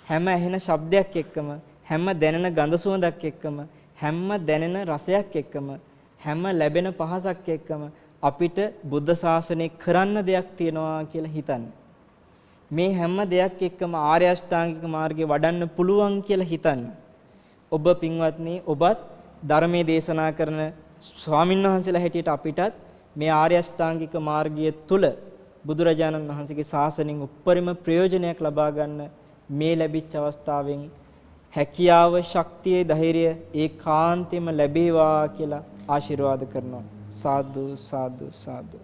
හැම ඇහෙන ශබ්දයක් එක්කම හැම දැනෙන ගඳ සුවඳක් එක්කම හැම දැනෙන රසයක් එක්කම හැම ලැබෙන පහසක් එක්කම අපිට බුද්ධ ශාසනය කරන්න දෙයක් තියෙනවා කියලා හිතන්න. මේ හැම දෙයක් එක්කම ආර්ය අෂ්ටාංගික මාර්ගය වඩන්න පුළුවන් කියලා හිතන්න. ඔබ පින්වත්නි ඔබත් ධර්මයේ දේශනා කරන ස්වාමින්වහන්සේලා හැටියට අපිටත් මේ ආර්ය අෂ්ටාංගික මාර්ගය තුල බුදුරජාණන් වහන්සේගේ ශාසනයෙන් උප්පරිම ප්‍රයෝජනයක් ලබා ගන්න මේ ලැබිච්ච අවස්ථාවෙන් හැකියාව ශක්තිය ධෛර්යය ඒකාන්තයෙන්ම ලැබේවා කියලා ආශිර්වාද කරනවා. සාදු සාදු සාදු.